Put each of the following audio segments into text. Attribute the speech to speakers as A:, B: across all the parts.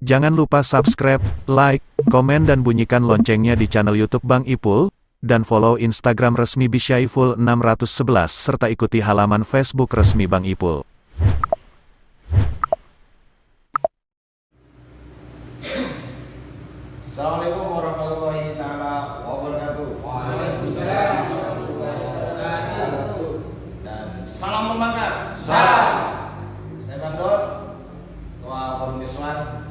A: Jangan lupa subscribe, like, komen dan bunyikan loncengnya di channel YouTube Bang Ipul, dan follow Instagram resmi Bisyaiful 611 serta ikuti halaman Facebook resmi Bang Ipul.
B: Assalamualaikum warahmatullahi taala wabarakatuh.
C: Waalaikumsalam warahmatullahi wabarakatuh.
B: Dan salam semangat.
C: Salam.
B: Saya Bang Don, Ketua Forum Islam,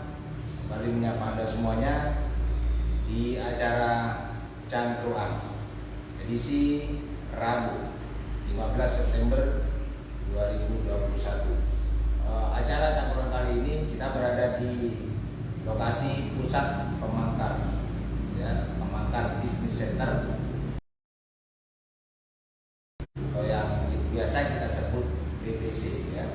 B: kembali menyapa Anda semuanya di acara Cangkruan edisi Rabu 15 September 2021. Acara Cangkruan kali ini kita berada di lokasi pusat Pemangkar, ya, Pemangkar Business Center, atau yang biasa kita sebut BBC, ya.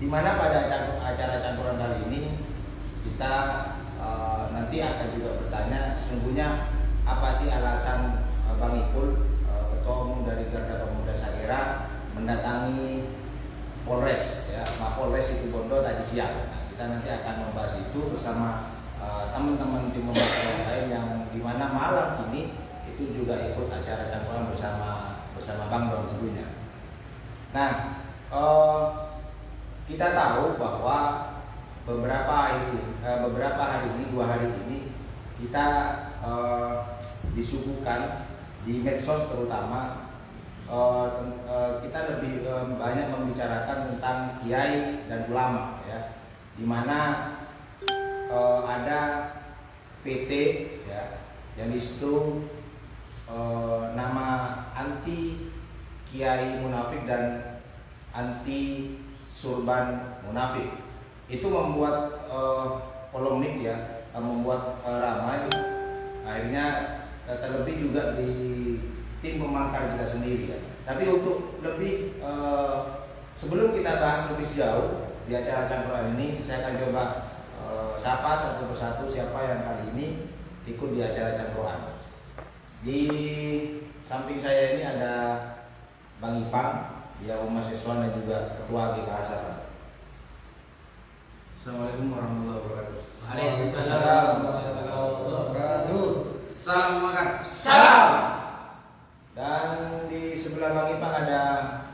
B: Di mana pada acara Cangkruan kali ini kita nanti akan juga bertanya sesungguhnya apa sih alasan Bang Ipul, Ketua Umum dari Garda Pemuda Sakera, mendatangi Polres, ya, Mapolres Situbondo tadi siang. Nah, kita nanti akan membahas itu bersama teman-teman tim pembahasan yang lain yang dimana malam ini itu juga ikut acara Cangkruan bersama Bang Don tentunya. Nah, kita tahu bahwa beberapa hari ini, 2 hari ini kita disuguhkan di medsos terutama. Kita lebih banyak membicarakan tentang kiai dan ulama, ya, di mana ada PT, ya, yang di situ nama anti kiai munafik dan anti surban munafik itu membuat polemik, ya, membuat ramai. Akhirnya terlebih juga di tim pemangkar kita sendiri, ya. Tapi untuk lebih sebelum kita bahas lebih jauh di acara Cangkruan ini, saya akan coba sapa satu persatu siapa yang kali ini ikut di acara Cangkruan. Di samping saya ini ada Bang Ipang, dia Humas Islam dan juga Ketua GKH Saran.
C: Assalamualaikum warahmatullahi wabarakatuh.
B: Waalaikumsalam
C: warahmatullahi wabarakatuh. Salam makan.
B: Salam. Dan di sebelah Bang Ipang ada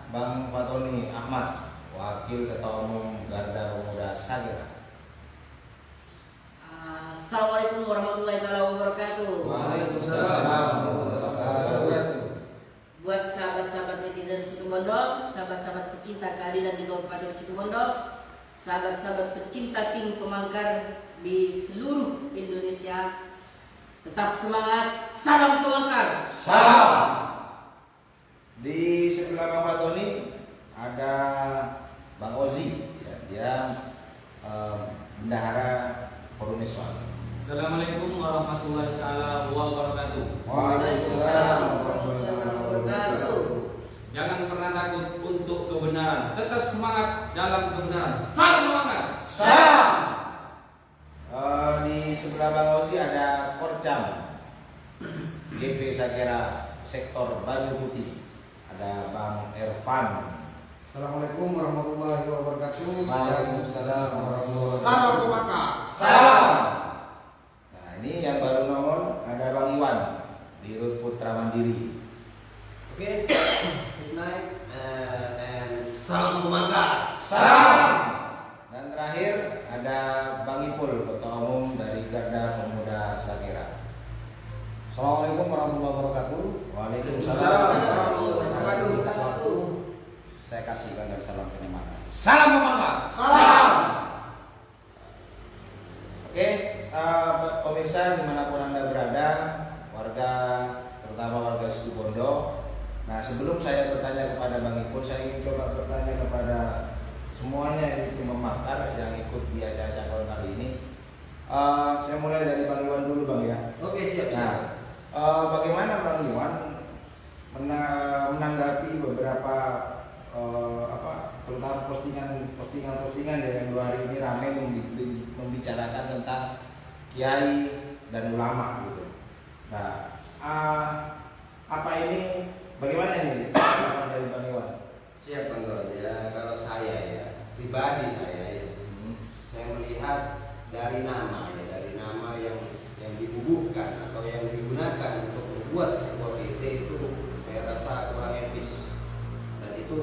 B: Bang Fatoni Ahmad, Wakil Ketua Umum Garda Pemuda Sakera.
D: Assalamualaikum warahmatullahi wabarakatuh.
C: Waalaikumsalam warahmatullahi wabarakatuh.
D: Buat sahabat-sahabat netizen Situbondo, sahabat-sahabat pecinta keadilan di Kabupaten Situbondo, sahabat-sahabat pecinta tim pemangkar di seluruh Indonesia, tetap semangat. Salam pemangkar.
B: Salam. Di sebelah Bang Fatoni ada Bang Ozi, ya, dia bendahara Forum Islam.
C: Assalamualaikum warahmatullahi wabarakatuh.
B: Waalaikumsalam
D: warahmatullahi wabarakatuh.
C: Jangan pernah takut untuk kebenaran. Tetap semangat dalam kebenaran. Salam semangat.
B: Salam. Di sebelah Bang Ozi ada Korcam GP Sakera Sektor Banyu Putih, ada Bang Ervan.
E: Assalamualaikum warahmatullahi wabarakatuh.
B: Waalaikumsalam warahmatullahi wabarakatuh.
E: Salam pemangkar.
B: Salam. Nah, ini yang baru nongol ada Bang Iwan di Rut Putra Mandiri.
D: Oke, good night and salam pemangkar.
B: Salam. Dan terakhir ada Bang Ipul, Ketua Umum dari Garda Pemuda Sakera.
E: Assalamualaikum warahmatullahi wabarakatuh.
B: Waalaikumsalam
E: warahmatullahi
D: wabarakatuh.
E: Saya kasihkan dari salam penyemangat.
B: Salam pemangkar. Salam. Oke, pemirsa dimanapun Anda berada, warga, terutama warga Situbondo. Nah, sebelum saya bertanya kepada Bang Ipul, saya ingin coba bertanya kepada semuanya yang tim pemangkar yang ikut di acara Cangkruan kali ini. Saya mulai dari Bang Iwan dulu, Bang, ya.
D: Oke, siap.
B: Nah, bagaimana Bang Iwan menanggapi beberapa terutama postingan ya, yang 2 hari ini ramai membicarakan tentang kiai dan ulama gitu. Nah, apa ini, bagaimana ini dari Bang Iwan?
F: Siap Bang Don, ya kalau saya ya pribadi saya ya melihat dari nama, ya, dari nama yang dibubuhkan atau yang digunakan untuk membuat sebuah PT itu saya rasa kurang etis, dan itu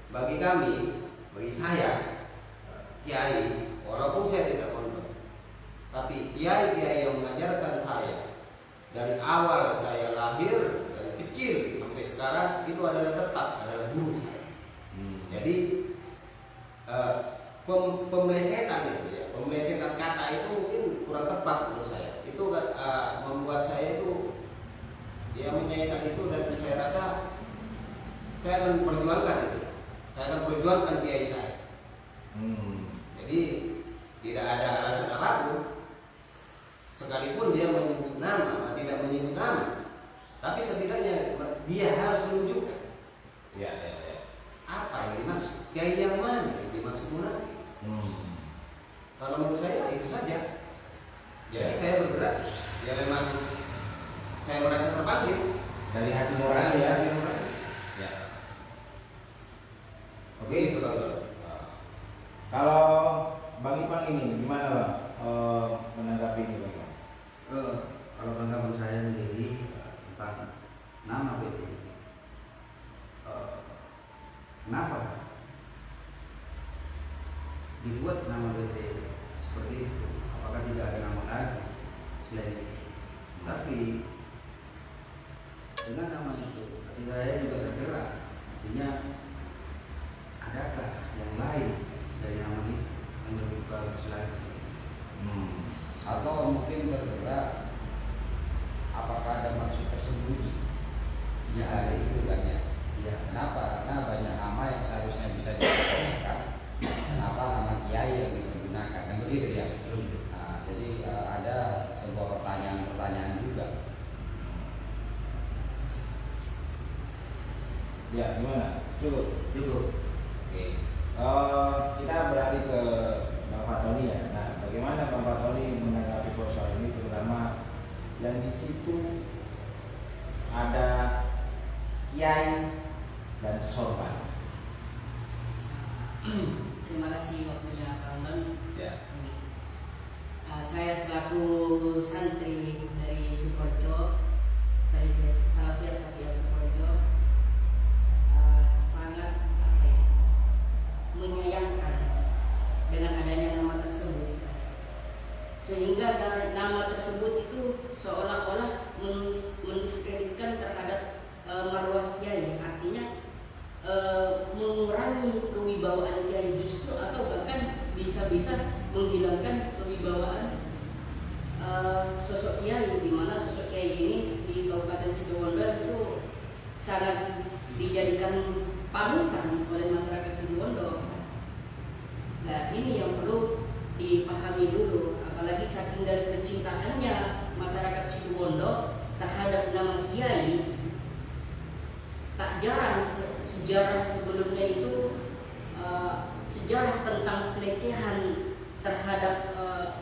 F: bagi kami, bagi saya, kiai, walaupun saya tidak pondok, tapi kiai-kiai yang mengajarkan saya dari awal saya lahir dari kecil sampai sekarang itu adalah tetap adalah guru saya. Jadi pemelesetan itu ya, pemelesetan kata itu mungkin kurang tepat menurut saya. Itu membuat saya itu ya menyayangkan itu, dan saya rasa saya akan perjuangkan itu. Saya akan perjuangkan kiai saya. Jadi tidak ada alasan apapun, sekalipun dia menyebut nama, tidak menyebut nama, tapi setidaknya dia harus menunjukkan apa yang dimaksud, kiai yang mana yang dimaksud munafik. Kalau menurut saya itu saja. Jadi saya bergerak, ya memang saya merasa terpanggil
B: dari hati nurani ya. Ya. Oke,
F: itu kalau
B: kalau Bang Ipang ini gimana Bang menanggapi ini Bang?
E: Kalau tanggapan saya sendiri tentang nama PT, kenapa dibuat nama PT seperti itu? Apakah tidak ada nama lagi selain itu? Tapi dengan nama itu, hati saya juga tergerak. Artinya, adakah yang lain dari nama itu yang lebih bagus lagi?
F: atau mungkin bergerak, apakah ada maksud tersembunyi? Ya ada itu kan ya.
E: Ya,
F: Kenapa? Karena banyak nama yang seharusnya bisa digunakan. Kenapa nama kiai yang digunakan? Kan begitu ya. Nah, jadi ada sebuah pertanyaan juga.
B: Ya, gimana? Cukup. Oke. Kita beralih ke Bang Fatoni ya. Nah, bagaimana Bang Fatoni menanggapi persoalan ini, terutama yang di situ ada kiai dan sorban.
D: Terima kasih waktunya Pak Undon.
B: Ya.
D: Saya selaku santri dari Sukorejo, Salafiyah Safiyah Sukorejo, sangat menyayangkan dengan adanya nama tersebut, sehingga nama tersebut itu seolah-olah mendiskreditkan terhadap marwah kiai, artinya mengurangi kewibawaan kiai justru, atau bahkan bisa-bisa menghilangkan kewibawaan sosok kiai, di mana sosok kiai ini di Kabupaten Situbondo itu sangat dijadikan panutan oleh masyarakat Situbondo. Nah, ini yang perlu dipahami dulu, apalagi saking dari kecintaannya masyarakat Situbondo terhadap nama kiai. Tak jarang sejarah sebelumnya itu sejarah tentang pelecehan terhadap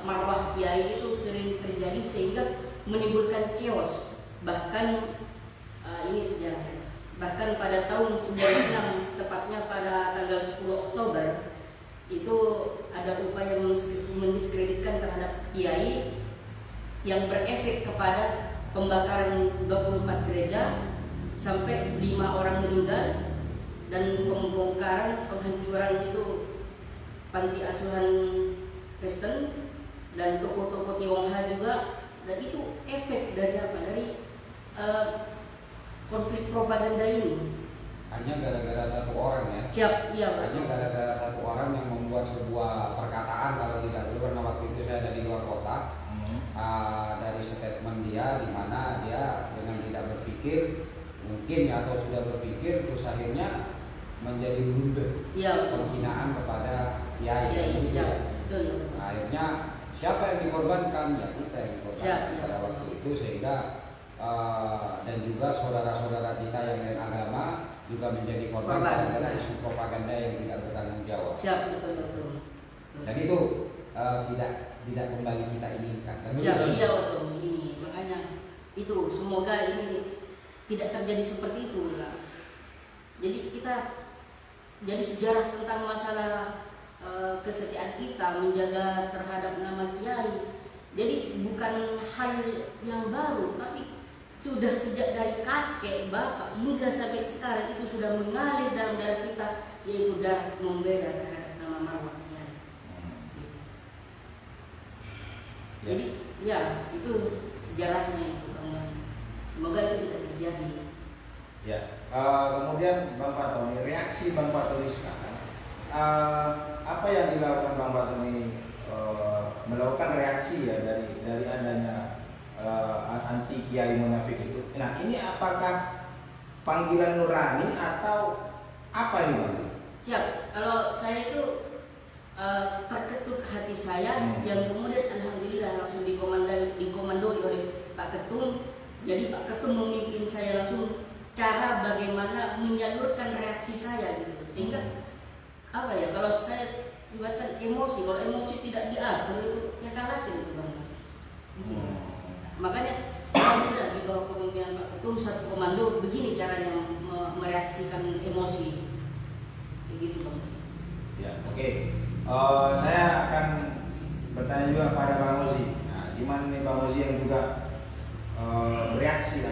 D: marwah kiai itu sering terjadi sehingga menimbulkan chaos. Bahkan ini sejarahnya. Bahkan pada tahun 96, tepatnya pada tanggal 10 Oktober, itu ada upaya mendiskreditkan terhadap kiai yang berefek kepada pembakaran 24 gereja sampai 5 orang meninggal, dan pembongkaran penghancuran itu panti asuhan Kristen dan toko-toko Tionghoa juga. Dan itu efek dari apa? Dari konflik propaganda ini.
F: Hanya gara-gara satu orang ya.
D: Siap, iya
F: Hanya
D: betul.
F: gara-gara satu orang yang membuat sebuah perkataan, kalau tidak dulu karena waktu itu saya ada di luar kota. Dari statement dia, di mana dia dengan tidak berpikir mungkin atau sudah berpikir, terus akhirnya menjadi blunder,
D: Iya betul.
F: penghinaan kepada kiai.
D: Iya,
F: Gitu.
D: siap, betul.
F: Akhirnya siapa yang dikorbankan? Ya kita yang dikorbankan
D: Siap, iya.
F: pada waktu itu, sehingga dan juga saudara-saudara kita yang lain agama juga menjadi korban gara-gara isu propaganda yang tidak bertanggung jawab.
D: Siap, betul.
F: Dan itu tidak kembali kita inginkan. Dan
D: Siap,
F: itu-
D: iya betul. Ini makanya itu semoga ini tidak terjadi seperti itu Jadi kita jadi sejarah tentang masalah kesetiaan kita menjaga terhadap nama kiai. Jadi bukan hal yang baru, tapi sudah sejak dari kakek, bapak hingga sampai sekarang itu sudah mengalir dalam darah kita, yaitu darah membela terhadap nama marwah kiai. Jadi ya itu sejarahnya itu Bang. Semoga itu tidak terjadi.
B: Ya, kemudian Bang Fatoni, reaksi Bang Fatoni sekarang, apa yang dilakukan Bang Fatoni melakukan reaksi ya dari adanya anti kiai munafik itu. Nah, ini apakah panggilan nurani atau apa ini Bang?
D: Siap. Kalau saya itu terketuk hati saya yang kemudian alhamdulillah langsung dikomandoi oleh Pak Ketum. Jadi Pak Ketum memimpin saya langsung cara bagaimana menyalurkan reaksi saya gitu. Sehingga apa ya, kalau saya tiba-tiba emosi, kalau emosi tidak diatur itu cekalakin itu Bang. Gitu. Makanya alhamdulillah di bawah kepemimpinan Pak Ketum satu komando begini caranya mereaksikan emosi. Kayak gitu Bang.
B: Ya, oke. Saya akan bertanya juga pada Bang Ozi. Nah, gimana nih Bang Ozi yang juga bereaksi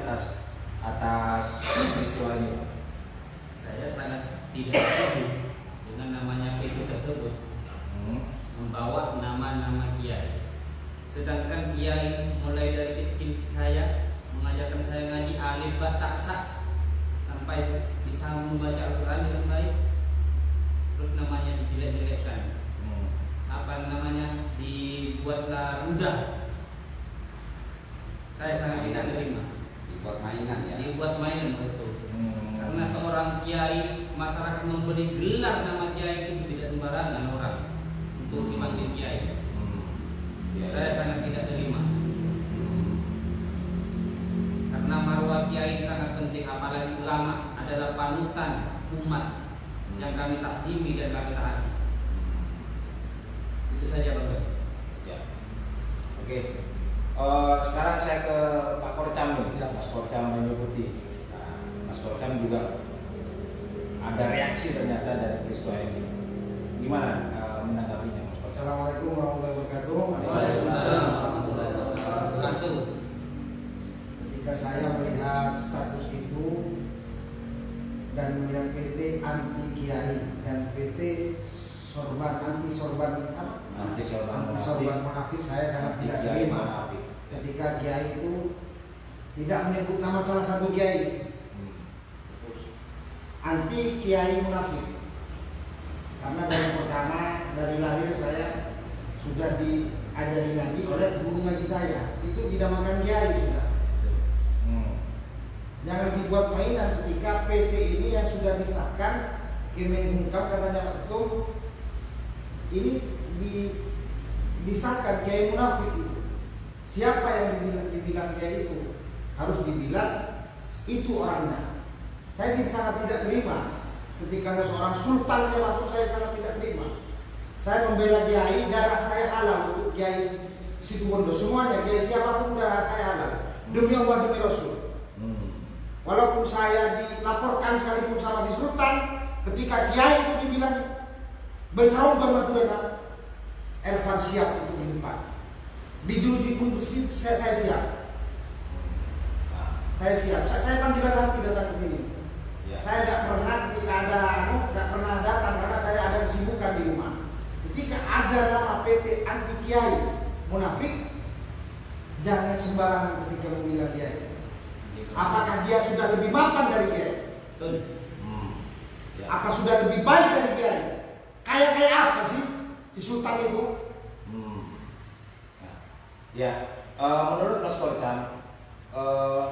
B: atas peristiwa ini?
C: Saya sangat tidak setuju dengan namanya PT tersebut membawa nama-nama kiai. Sedangkan kiai mulai dari kecil saya mengajarkan saya ngaji alif ba ta sa sampai bisa membaca Al-Quran dengan baik. Terus namanya dijelek-jelekkan. Apa namanya, dibuatlah rudah. Saya sangat tidak terima.
F: Dibuat mainan ya.
C: Dibuat mainan betul. Karena seorang kiai, masyarakat memberi gelar nama kiai itu tidak sembarangan orang untuk dipanggil kiai. Saya sangat tidak terima. Karena marwah kiai sangat penting, apalagi ulama adalah panutan umat yang kami takdimi dan kami taati. Itu saja Bang.
B: Ya. Oke. Sekarang saya ke Pak Korcam nih, Mas Korcam menyebut. Nah, Mas Korcam juga ada reaksi ternyata dari peristiwa ini. Gimana menanggapinya Mas Korcam?
E: Assalamualaikum warahmatullahi wabarakatuh.
C: Waalaikumsalam warahmatullahi wabarakatuh.
E: Ketika saya melihat status itu dan melihat PT anti kiai dan PT anti sorban munafik, saya sangat tidak terima ketika kiai itu tidak menyebut nama salah satu kiai. Anti kiai munafik. Karena dari pertama, dari lahir saya sudah diajari ngaji oleh guru ngaji saya. Itu dinamakan kiai sudah. Jangan dibuat mainan ketika PT ini yang sudah disahkan Kemenkumham katanya Pak Ketum ini disahkan kiai munafik itu. Siapa yang dibilang kiai itu? Harus dibilang itu orangnya. Saya sangat tidak terima ketika ada seorang sultan siapapun, saya sangat tidak terima. Saya membela kiai, darah saya halal untuk kiai Situbondo semuanya, kiai siapapun darah saya halal. Demi Allah, demi Rasul. Walaupun saya dilaporkan sekalipun sama si sultan, ketika kiai itu dibilang berserobang Madura, Ervan siap untuk di depan. Dijuluki pun besi, saya siap. Saya siap. Saya panggilan nanti datang ke sini.
B: Ya.
E: Saya tidak pernah ketika tidak pernah datang karena saya ada kesibukan di rumah. Ketika ada nama PT anti kiai munafik, jangan sembarangan ketika membela kiai. Apakah dia sudah lebih mapan dari kiai?
B: Ya.
E: Apa sudah lebih baik dari kiai? Kayak apa sih si sultan itu?
B: Ya, menurut Mas Korcam,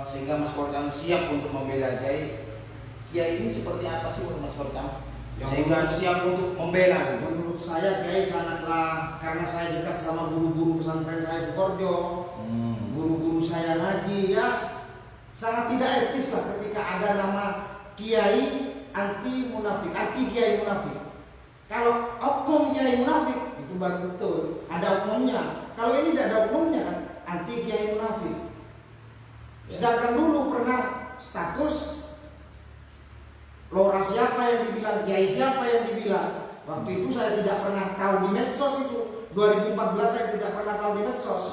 B: sehingga Mas Korcam siap untuk membela kiai ini seperti apa sih menurut Mas Korcam? Sehingga siap untuk membela.
E: Menurut saya kiai sangatlah, karena saya dekat sama guru-guru pesantren saya Sukorjo, guru-guru saya ngaji ya, sangat tidak etis lah ketika ada nama kiai anti munafik, anti kiai munafik. Kalau oknum kiai munafik itu baru betul, ada oknumnya. Kalau ini tidak ada oknumnya kan, anti kiai munafik. Sedangkan dulu pernah status lora siapa yang dibilang, kiai siapa yang dibilang, Waktu itu saya tidak pernah tahu di medsos itu. 2014 saya tidak pernah tahu di medsos.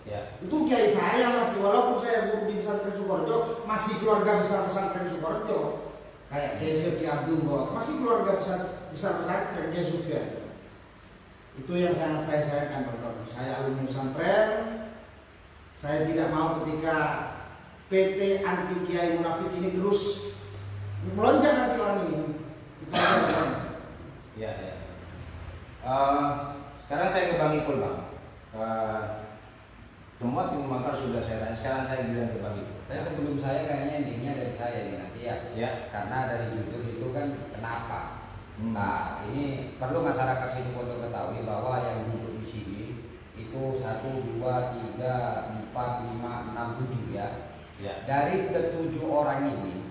B: Ya.
E: Itu kiai saya masih, walaupun saya guru di pesantren Sukorejo, masih keluarga besar pesantren Sukorejo. Kayak Kiai Sefi Abdul Ghor, masih keluarga besar pesantren Kiai Sufyan. Itu yang sangat saya sayangkan, Bang. Saya alumni pesantren. Saya tidak mau ketika PT anti kiai munafik ini terus melonjak nanti orang ini. Itu aja, Bang.
B: Ya, ya. Sekarang saya ke Bang Ipul, Bang. Semua tim mangkar sudah saya tanya. Sekarang saya giliran ke Bang Ipul.
G: Tapi sebelum saya kayaknya endingnya dari saya nih nanti ya.
B: Ya.
G: Karena dari judul itu kan kenapa. Nah ini perlu masyarakat sini Pondok ketahui bahwa yang duduk di sini itu 1, 2, 3, 4, 5, 6, 7 ya.
B: Ya.
G: Dari ketujuh orang ini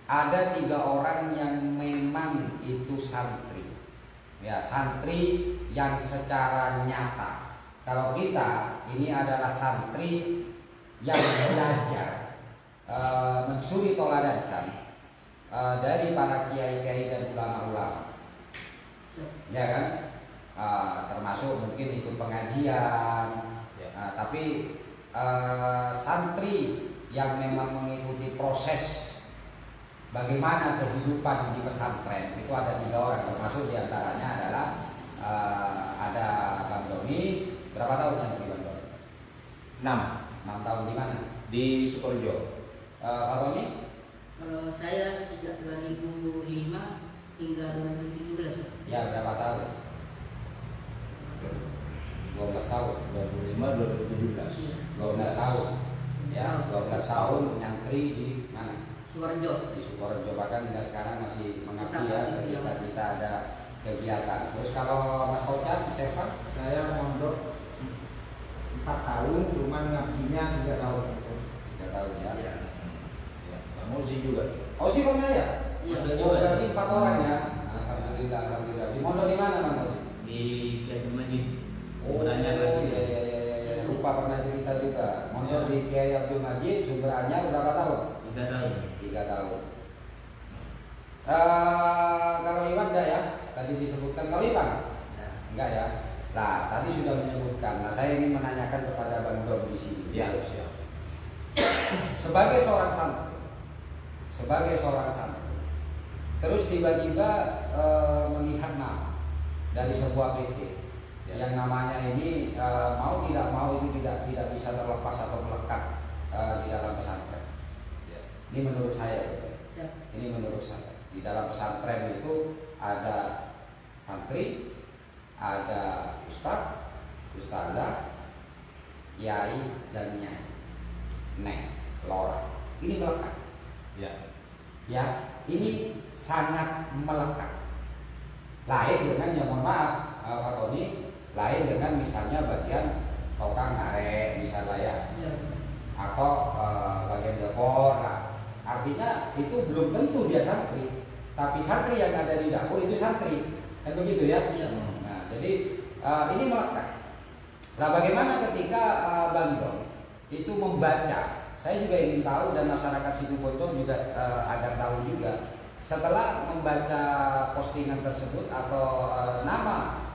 G: ada 3 orang yang memang itu santri. Ya, santri yang secara nyata. Kalau kita ini adalah santri yang belajar mensuri toladankan dari para kiai-kiai dan ulama-ulama, ya kan? Termasuk mungkin ikut pengajian,
B: Ya.
G: tapi santri yang memang mengikuti proses bagaimana kehidupan di pesantren itu ada 3 orang, termasuk diantaranya adalah ada Bang Doni. Berapa tahun yang di Bang Doni? 6 tahun di mana?
B: Di Sukorejo.
G: Pak Doni?
D: Kalau saya sejak 2005 hingga 2017.
G: Ya berapa tahun? 12 tahun.
B: 2005 2017.
G: 12 tahun. Ya, 12 tahun nyantri di mana?
D: Sukorejo.
G: Di Sukorejo, bahkan hingga sekarang masih mengabdi
D: Tetap
G: ya
D: aktif,
G: ketika
D: ya.
G: kita ada kegiatan. Terus kalau Mas Kocar di Sevan?
E: Saya mondok 4 tahun, cuman ngabdinya 3 tahun.
G: 3 tahun ya.
E: Ya.
B: Ya. Bang Ozi juga.
G: Oh sih pernah ya?
D: Iya.
G: Oh, berarti 4 orang ya. Alhamdulillah, alhamdulillah. Di mondok di mana Bang Ozi?
C: Di Kiai Majid.
G: Oh
C: Sebenarnya lagi.
G: ya. Lupa pernah cerita juga. Mondok di Kiai Abdul Majid, Sumber Anyar berapa tahun?
C: 3 tahun.
G: 3 tahun. Kalau Iwan enggak ya? Tadi disebutkan kalau Iwan?
E: Ya.
G: Enggak ya? Nah, tadi sudah menyebutkan. Nah, saya ingin menanyakan kepada Bang Dom di sini.
B: Ya, siap.
G: Sebagai seorang santri, terus tiba-tiba melihat nama dari sebuah PT yang namanya ini mau tidak mau itu tidak bisa terlepas atau melekat di dalam pesantren.
B: Ya.
G: Ini menurut saya.
D: Siap.
G: Ini menurut saya. Di dalam pesantren itu ada santri, ada ustadz, ustazah, kiai dan nyai, nek, lora. Ini melekat.
B: Ya.
G: Ya, ini sangat melekat. Lain dengan yang mohon maaf, Pak Tony, lain dengan misalnya bagian tokang ngaret misalnya ya,
D: Iya.
G: atau bagian dapur. Nah, artinya itu belum tentu dia santri, tapi santri yang ada di dapur itu santri, kan begitu ya?
D: Iya.
G: Nah, jadi ini melekat. Nah, bagaimana ketika Bang Dom itu membaca? Saya juga ingin tahu dan masyarakat situ Bondo juga agar tahu juga. Setelah membaca postingan tersebut atau nama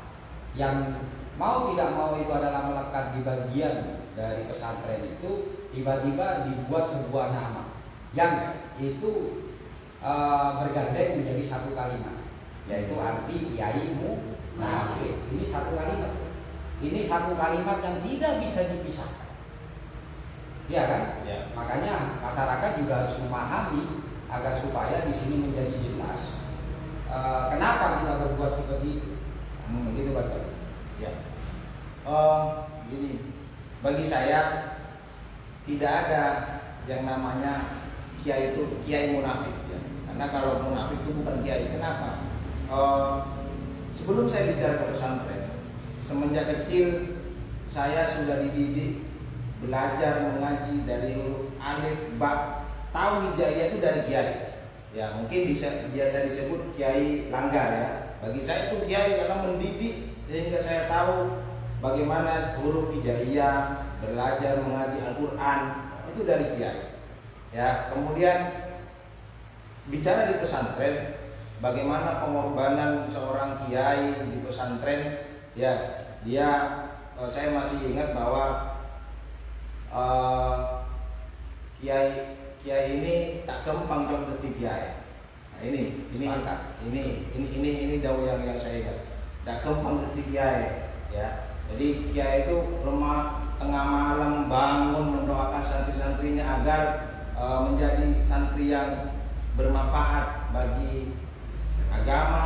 G: yang mau tidak mau itu adalah melekat di bagian dari pesantren itu, tiba-tiba dibuat sebuah nama yang itu bergandeng menjadi satu kalimat, yaitu anti kiai munafik. Ini satu kalimat. Ini satu kalimat yang tidak bisa dipisahkan. Ya kan?
B: Ya.
G: Makanya masyarakat juga harus memahami agar supaya di sini menjadi jelas kenapa kita berbuat seperti itu. Begitu Pak.
B: Ya. Gini, bagi saya tidak ada yang namanya kiai itu kiai munafik ya. Karena kalau munafik itu bukan kiai. Kenapa? Sebelum saya bicara ke pesantren, semenjak kecil saya sudah dididik belajar mengaji dari huruf alif ba, tahu hijaiyah itu dari kiai. Ya mungkin biasa disebut kiai langgar ya. Bagi saya itu kiai karena mendidik sehingga saya tahu bagaimana huruf hijaiyah, belajar mengaji Al-Quran itu dari kiai. Ya kemudian bicara di pesantren, bagaimana pengorbanan seorang kiai di pesantren. Ya, dia saya masih ingat bahwa kiai ini tak gampang jadi kiai. Nah, ini jauh yang saya ingat. Tak gampang jadi kiai, ya. Jadi kiai itu lemah, tengah malam bangun mendoakan santri-santrinya agar menjadi santri yang bermanfaat bagi agama,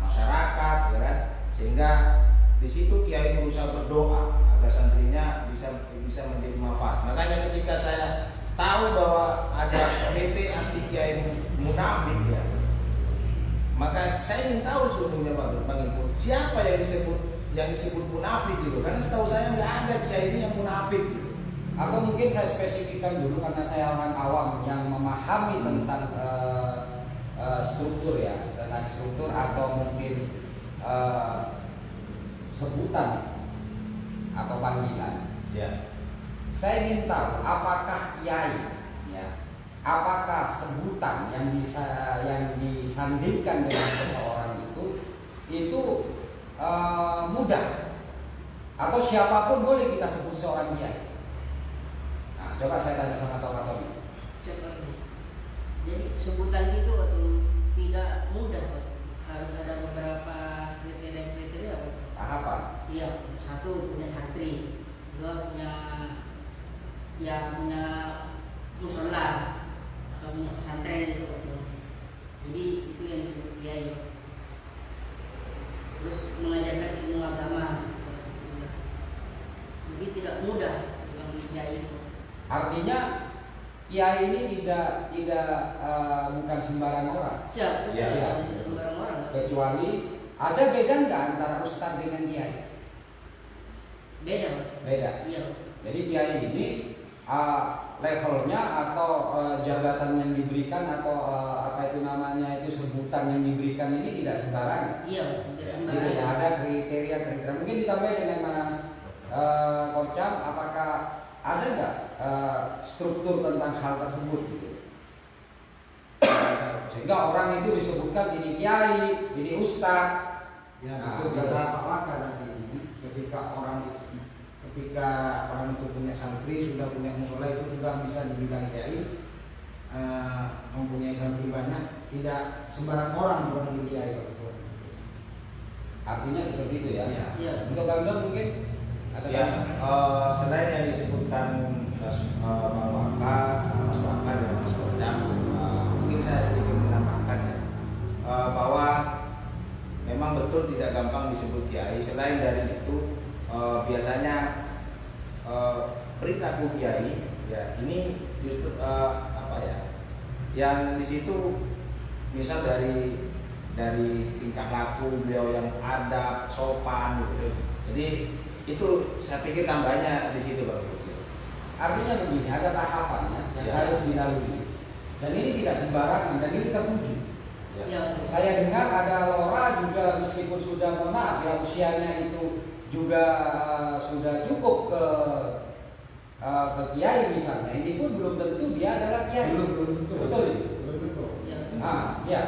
B: masyarakat, ya kan? Sehingga di situ kiai berusaha berdoa agar santrinya bisa menjadi manfaat. Makanya ketika saya tahu bahwa ada PP anti kiai munafik, ya, maka saya ingin tahu sebetulnya Bang Ipul, siapa yang disebut munafik gitu, karena setahu saya nggak ada kiai ini yang munafik gitu.
G: Atau mungkin saya spesifikkan dulu karena saya orang awam yang memahami tentang struktur ya, tentang struktur atau mungkin sebutan atau panggilan.
B: Ya.
G: Saya ingin tahu apakah kiai, ya, apakah sebutan yang disandingkan dengan seseorang itu mudah atau siapapun boleh kita sebut seorang kiai. Nah, coba saya tanya sama Pak Tommy.
D: Jadi sebutan itu waktu tidak mudah, Pak. Harus ada beberapa kriteria Pak.
G: Apa?
D: Iya, satu punya santri, dua punya musola atau punya pesantren itu Pak. Jadi itu yang disebut kiai, Pak. Terus mengajarkan ilmu agama. Jadi tidak mudah dipanggil kiai itu.
G: Artinya kiai ini tidak bukan sembarang orang.
D: Siap,
B: Ya, ya.
D: tidak sembarang orang. Pak.
G: Kecuali ada beda nggak antara ustadz dengan kiai?
D: Beda, Pak.
G: Beda.
D: Iya, Pak.
G: Jadi kiai ini levelnya atau jabatan yang diberikan atau apa itu namanya itu sebutan yang diberikan ini tidak sembarangan.
D: Iya, Pak. Tidak
G: Jadi
D: sembarang.
G: ada kriteria. Mungkin ditambah dengan Mas Kocam, apakah ada nggak struktur tentang hal tersebut gitu? Sehingga orang itu disebutkan ini kiai, ini ustadz.
E: Ya,
G: Nah,
E: betul
G: gitu.
E: kata Pak Waka tadi. Ketika orang itu punya santri, sudah punya musola, itu sudah bisa dibilang kiai. Mempunyai santri banyak, tidak sembarang orang bukan kiai.
G: Artinya seperti itu ya.
E: Iya.
D: Iya.
G: Untuk Bang Don mungkin ada
B: Ya, selain yang disebutkan Bang Waka, Mas Waka dan Mas Kocam, mungkin saya sedikit menambahkan ya, bahwa memang betul tidak gampang disebut kiai. Selain dari itu, biasanya perilaku kiai, ya ini justru yang di situ misal dari tingkah laku beliau yang adab, sopan gitu. Jadi itu saya pikir tambahnya di situ Pak.
G: Artinya begini, ada tahapannya yang
B: Ya.
G: harus dilalui. Dan ini tidak sembarangan dan ini tertuju.
B: Ya.
D: Iya, betul.
G: Saya dengar ada Lora juga meskipun sudah mohon maaf ya usianya itu juga sudah cukup ke kiai misalnya. Ini pun belum tentu dia adalah kiai.
E: Belum tentu.
G: Betul.
D: Iya.
G: Nah, ya.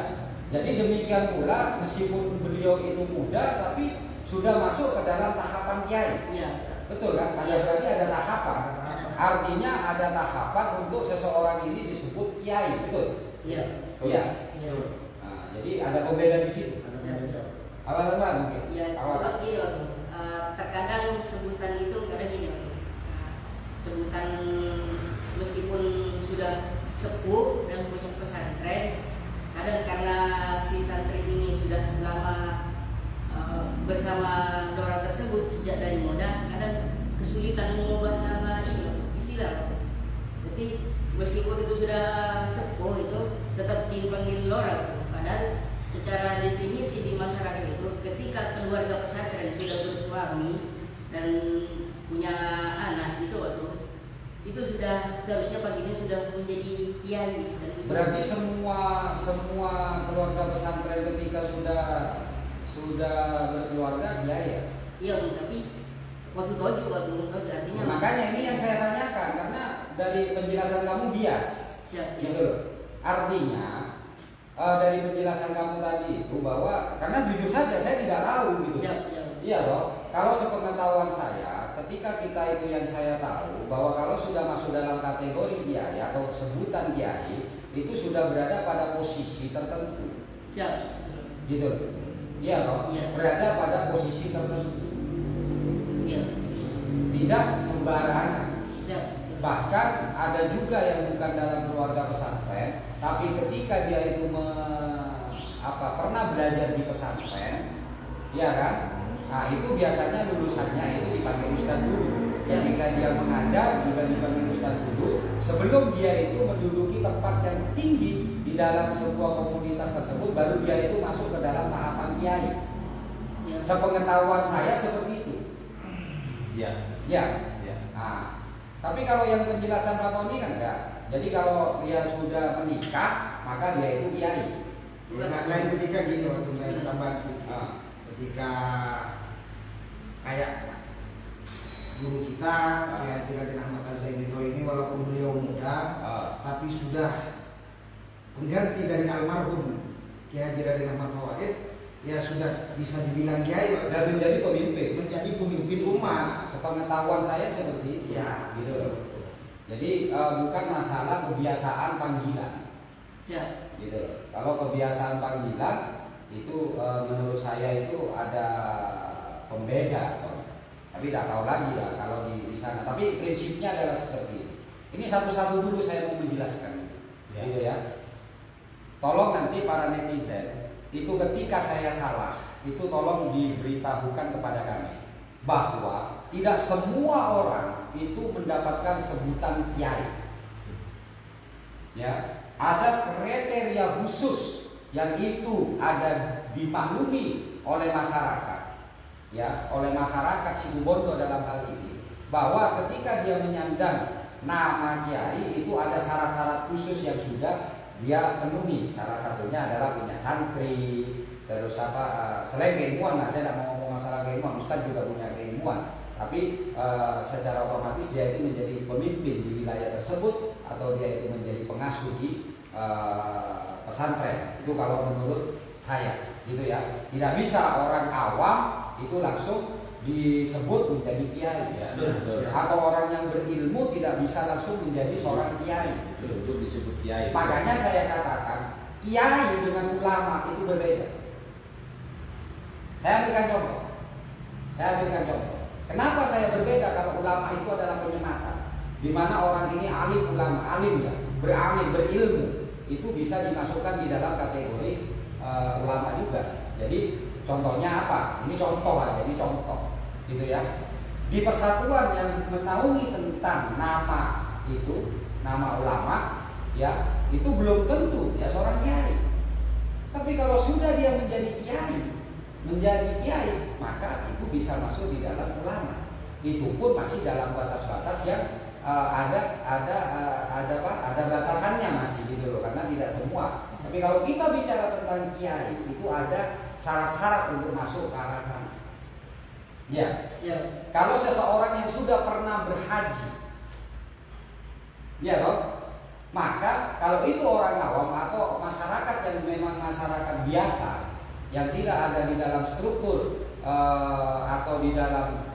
G: Jadi demikian pula meskipun beliau itu muda tapi sudah masuk ke dalam tahapan kiai.
D: Iya.
G: Betul kan?
D: Iya.
G: Berarti ada tahapan. Artinya ada tahapan untuk seseorang ini disebut kiai, betul?
D: Iya.
G: Iya.
D: Iya.
G: Nah, jadi ada pembeda di situ. Awal-awal mungkin.
D: Ya,
G: Awal.
D: coba gini waktu terkadang sebutan itu kadang gini waktu sebutan meskipun sudah sepuh dan punya pesantren, kadang karena si santri ini sudah lama bersama orang tersebut sejak dari muda, kadang kesulitan mengubah nama ini istilah. Jadi meskipun itu sudah sepuh itu tetap dipanggil orang, padahal secara definisi di masyarakat itu ketika keluarga pesantren sudah bersuami dan punya anak itu sudah seharusnya paginya sudah menjadi kiai dan
G: Berarti semua keluarga pesantren ketika sudah berkeluarga kiai ya?
D: iya Bu, tapi waktu toju artinya
G: Makanya ini yang saya tanyakan karena dari penjelasan kamu bias.
D: siap
G: Gitu loh. Artinya dari penjelasan kamu tadi itu bahwa karena jujur saja saya tidak tahu gitu.
D: Siap, siap.
G: Iya loh. Kalau sepengetahuan saya, ketika kita itu yang saya tahu bahwa kalau sudah masuk dalam kategori kiai atau sebutan kiai itu sudah berada pada posisi tertentu.
D: Siap.
G: Gitu. Iya loh.
D: Iya.
G: Berada pada posisi tertentu.
D: Iya.
G: Tidak sembarangan.
D: Siap.
G: Bahkan ada juga yang bukan dalam keluarga pesantren, tapi ketika dia itu pernah belajar di pesantren, ya kan? Nah itu biasanya lulusannya itu dipanggil ustadz dulu. Ketika dia mengajar juga dipanggil ustadz dulu. Sebelum dia itu menduduki tempat yang tinggi di dalam sebuah komunitas tersebut, baru dia itu masuk ke dalam tahapan kiai.
D: Ya.
G: Sepengetahuan saya seperti itu.
B: Iya.
G: Ya.
B: Iya.
G: Nah, tapi kalau yang penjelasan Pak Tony kan enggak. Jadi kalau dia sudah menikah, maka dia itu kiai.
E: Lain ketika gini, waktu saya tambah sedikit. Ketika kayak guru kita ya Raden Ahmad Az-Zainito ini walaupun beliau muda, tapi sudah pengganti dari almarhum Kiai Raden Ahmad Fawaid, ya sudah bisa dibilang kiai
G: Dan menjadi
E: pemimpin umat.
G: Sepengetahuan saya seperti itu.
E: Iya,
G: Gitu loh. Jadi bukan masalah kebiasaan panggilan.
D: Siap.
G: Gitu loh. Kalau kebiasaan panggilan itu menurut saya itu ada pembeda. Tapi tidak tahu lagi ya kalau di sana. Tapi prinsipnya adalah seperti ini. Ini satu-satu dulu saya mau menjelaskan.
B: Ya.
G: Gitu ya. Tolong nanti para netizen itu ketika saya salah itu tolong diberitahukan kepada kami bahwa tidak semua orang itu mendapatkan sebutan kiai. Ya, ada kriteria khusus yang itu ada dimaklumi oleh masyarakat. Ya, oleh masyarakat Situbondo dalam hal ini bahwa ketika dia menyandang nama kiai itu ada syarat-syarat khusus yang sudah dia penuhi. Salah satunya adalah punya santri, terus selain keilmuan. Nah, saya tidak mau ngomong masalah keilmuan, Ustadz juga punya keilmuan, tapi secara otomatis dia itu menjadi pemimpin di wilayah tersebut atau dia itu menjadi pengasuh di pesantren. Itu kalau menurut saya, gitu ya. Tidak bisa orang awam itu langsung disebut menjadi kiai,
B: Ya,
G: atau orang yang berilmu tidak bisa langsung menjadi seorang kiai.
B: Untuk disebut kiai.
G: Makanya saya katakan kiai dengan ulama itu berbeda. Saya berikan contoh. Kenapa saya berbeda kalau ulama itu adalah penyematan, di mana orang ini alim ulama, alim ya, beralim, berilmu, itu bisa dimasukkan di dalam kategori ulama juga. Jadi contohnya apa? Ini contoh aja, gitu ya. Di persatuan yang menaungi tentang nama itu, nama ulama, ya itu belum tentu ya seorang kiai. Tapi kalau sudah dia menjadi kiai, maka itu bisa masuk di dalam ulama. Itu pun masih dalam batas-batas yang ada batasannya masih gitu loh, karena tidak semua. Tapi kalau kita bicara tentang kiai itu ada syarat-syarat untuk masuk ke arah sana. Ya. Kalau seseorang yang sudah pernah berhaji, ya loh, maka kalau itu orang awam atau masyarakat yang memang masyarakat biasa yang tidak ada di dalam struktur atau di dalam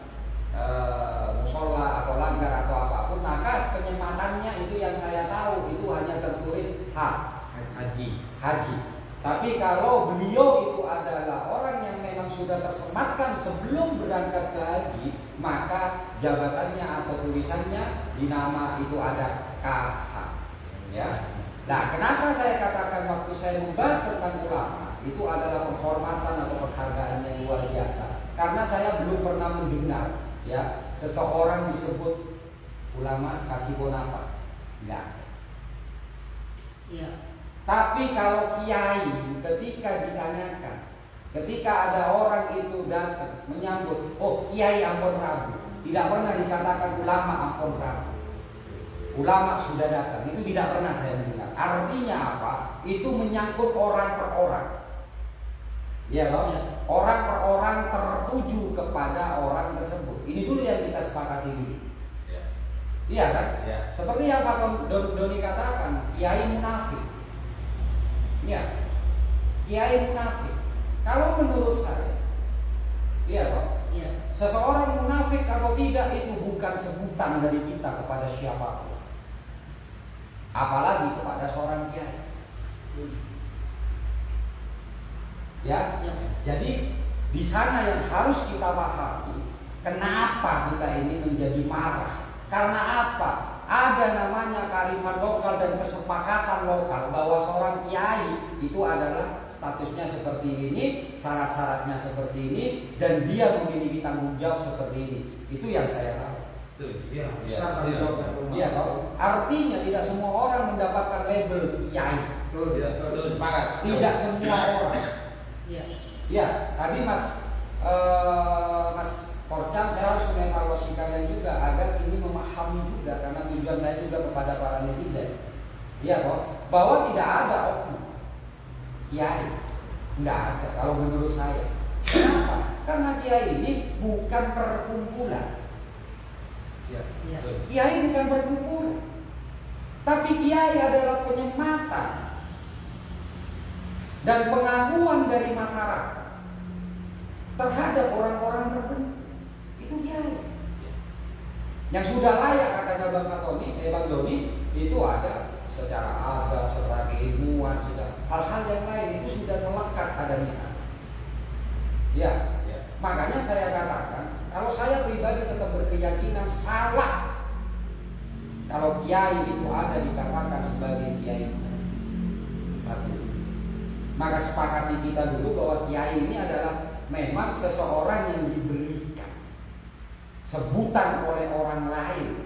G: musola atau langgar atau apapun, maka penyematannya itu yang saya tahu itu hanya tertulis haji. Tapi kalau beliau itu adalah orang yang memang sudah tersematkan sebelum berangkat ke haji, maka jabatannya atau tulisannya di nama itu ada KH. Ya. Nah, kenapa saya katakan waktu saya membahas tentang ulama itu adalah penghormatan atau penghargaan yang luar biasa, karena saya belum pernah mendengar ya seseorang disebut ulama kaki bonapa, enggak.
D: Iya.
G: Tapi kalau kiai ketika ditanyakan, ketika ada orang itu datang menyambut, oh kiai Ampon Rabu, tidak pernah dikatakan ulama Ampon Rabu. Ulama sudah datang, itu tidak pernah saya mendengar. Artinya apa? Itu menyangkut orang per orang. Ya loh, orang per orang tertuju kepada orang tersebut. Ini dulu yang kita sepakati dulu. Iya kan? Seperti yang Pak Doni katakan, kiai munafik. Ya, kiai munafik. Kalau menurut saya, iya toh,
D: Iya.
G: seseorang munafik atau tidak itu bukan sebutan dari kita kepada siapapun, apalagi kepada seorang kiai. Ya,
D: Ya.
G: jadi di sana yang harus kita pahami, kenapa kita ini menjadi marah? Karena apa? Ada namanya kearifan lokal dan kesepakatan lokal bahwa seorang kiai itu adalah statusnya seperti ini, syarat-syaratnya seperti ini, dan dia memiliki tanggung jawab seperti ini. Itu yang saya tahu.
E: Iya, besar tanggung jawabnya.
G: Iya, tahu. Artinya tidak semua orang mendapatkan label kiai.
F: Betul, sepakat.
G: Tidak semua orang.
D: Iya.
G: Ya, tadi Mas Porcam, saya harus mengevaluasi kalian juga agar ini memahami juga, karena tujuan saya juga kepada para netizen. Iya toh, bahwa tidak ada oknum kiai, nggak ada kalau menurut saya. Kenapa? Karena kiai ini bukan perkumpulan.
D: Iya.
G: Kiai bukan perkumpulan, tapi kiai adalah penyematan dan pengakuan dari masyarakat terhadap orang-orang tertentu. Itu kiai yang sudah layak, katanya Bang Doni, itu ada secara adab, secara keilmuan, secara hal-hal yang lain itu sudah melekat ada di sana. Ya, makanya saya katakan, kalau saya pribadi tetap berkeyakinan salah kalau kiai itu ada dikatakan sebagai kiai. Satu, maka sepakati kita dulu bahwa kiai ini adalah memang seseorang yang diberikan sebutan oleh orang lain,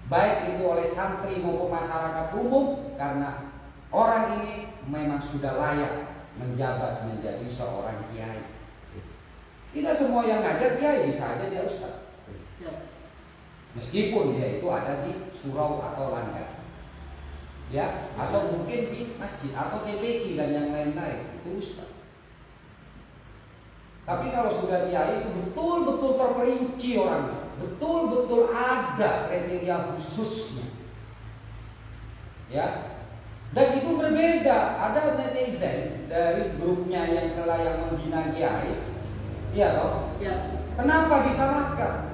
G: baik itu oleh santri maupun masyarakat umum, karena orang ini memang sudah layak menjabat menjadi seorang kiai. Tidak semua yang ngajar kiai, bisa aja dia ustaz, meskipun dia itu ada di surau atau langgar, ya, atau mungkin di masjid atau TPQ dan yang lain-lain, itu ustaz. Tapi kalau sudah kiai itu betul-betul terperinci orangnya, betul-betul ada kriteria khususnya, ya. Dan itu berbeda. Ada netizen dari grupnya yang yang menghina kiai, iya toh?
D: Ya.
G: Kenapa disalahkan?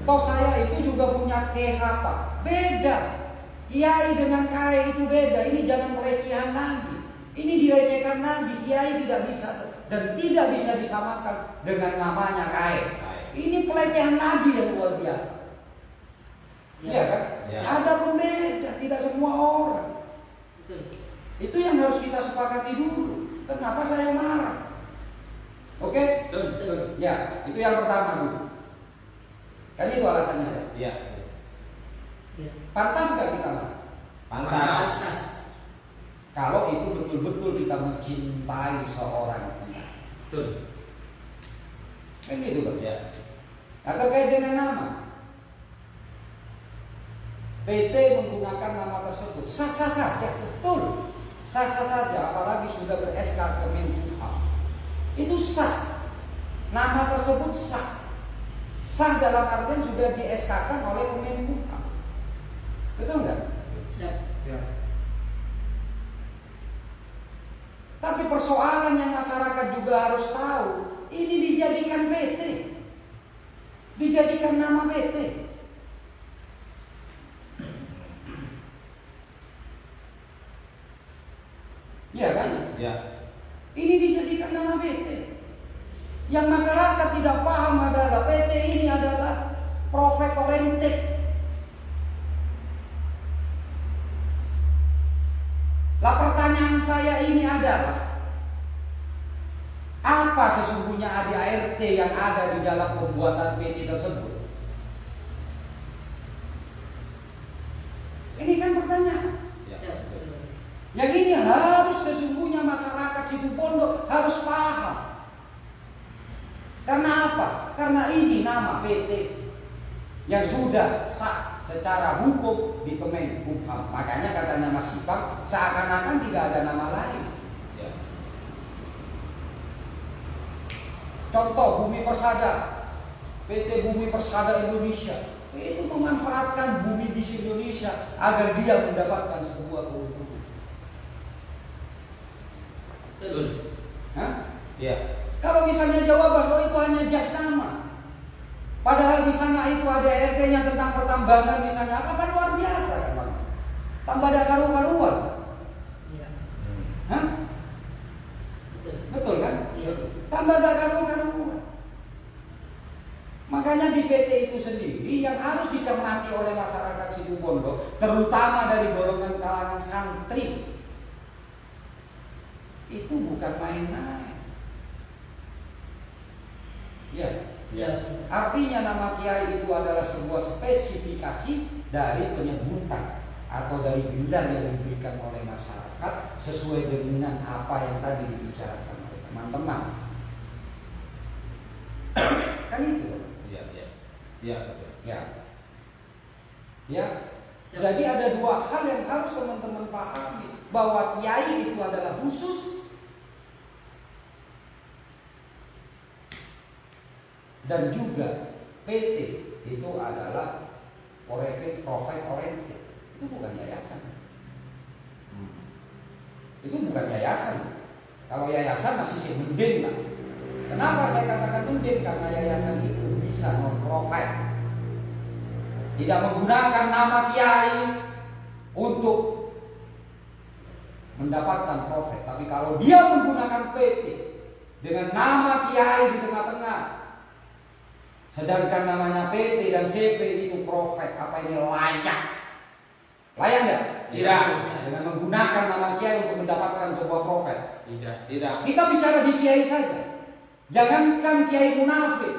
G: Toh saya itu juga punya case apa? Beda. Kiai dengan KAI itu beda. Ini jangan pelecehan lagi. Ini dilecehkan lagi. Kiai tidak bisa dan tidak bisa disamakan dengan namanya KAI. Ini pelecehan lagi yang luar biasa. Iya kan?
F: Ya.
G: Ada pembeda, tidak semua orang.
D: Betul.
G: Itu yang harus kita sepakati dulu. Kenapa saya marah? Oke?
F: Betul.
G: Ya, itu yang pertama dulu. Kan itu alasannya ya.
F: Iya.
D: Ya.
G: Pantas nggak kita marah?
F: Pantas.
D: Pantas.
G: Kalau itu betul-betul kita mencintai seorang penyanyi.
F: Betul.
G: Kan gitu Bang.
F: Ya.
G: Nah, terkait dengan nama, PT menggunakan nama tersebut sah-sah saja, betul, sah-sah saja, apalagi sudah ber-SK Kemenkumham. Itu sah, nama tersebut sah, sah dalam artian sudah di-SK-kan oleh Kemenkumham, betul nggak?
D: Siap.
E: Siap.
G: Tapi persoalan yang masyarakat juga harus tahu, ini dijadikan PT, dijadikan nama PT. Iya kan?
F: Ya.
G: Ini dijadikan nama PT. Yang masyarakat tidak paham adalah PT ini adalah profit oriented. Lah pertanyaan saya ini adalah, apa sesungguhnya ADART yang ada di dalam pembuatan PT tersebut? Ini kan pertanyaan.
F: Ya.
D: Siap.
G: Yang ini harus sesungguhnya masyarakat Situbondo harus paham. Karena apa? Karena ini nama PT yang sudah sah secara hukum di Kemenkumham. Makanya katanya Mas Ipang, seakan-akan tidak ada nama lain.
F: Ya.
G: Contoh Bumi Persada, PT Bumi Persada Indonesia, itu memanfaatkan bumi di Indonesia agar dia mendapatkan sebuah keuntungan.
C: Betul.
G: Hah?
B: Iya.
G: Kalau misalnya jawaban, oh itu hanya jas nama. Padahal di sana itu ada RT-nya tentang pertambangan misalnya, apa luar biasa kan Bang? Tambah ada karu-karuan.
D: Iya.
G: Hah?
D: Betul.
G: Betul kan?
D: Iya.
G: Tambah ada karu-karuan. Makanya di PT itu sendiri yang harus dicermati oleh masyarakat Situbondo, terutama dari golongan kalangan santri, itu bukan main-main. Ya.
D: Iya.
G: Artinya nama kiai itu adalah sebuah spesifikasi dari penyebutan atau dari gelar yang diberikan oleh masyarakat sesuai dengan apa yang tadi dibicarakan oleh teman-teman. Kan itu.
B: Iya, iya. Iya, betul.
G: Ya. Ya. Jadi ada dua hal yang harus teman-teman pahami, bahwa kiai itu adalah khusus dan juga PT itu adalah profit oriented. Itu bukan yayasan. Itu bukan yayasan. Kalau yayasan masih sih mending lah. Kenapa saya katakan mending? Karena yayasan itu bisa non-profit, tidak menggunakan nama kiai untuk mendapatkan profit. Tapi kalau dia menggunakan PT dengan nama kiai di tengah-tengah, sedangkan namanya PT dan CV itu profit, apa ini layak? Layak nggak?
C: Tidak.
G: Dengan menggunakan nama kiai untuk mendapatkan sebuah profit.
C: Tidak.
B: Tidak.
G: Kita bicara di kiai saja. Jangankan kiai munafik,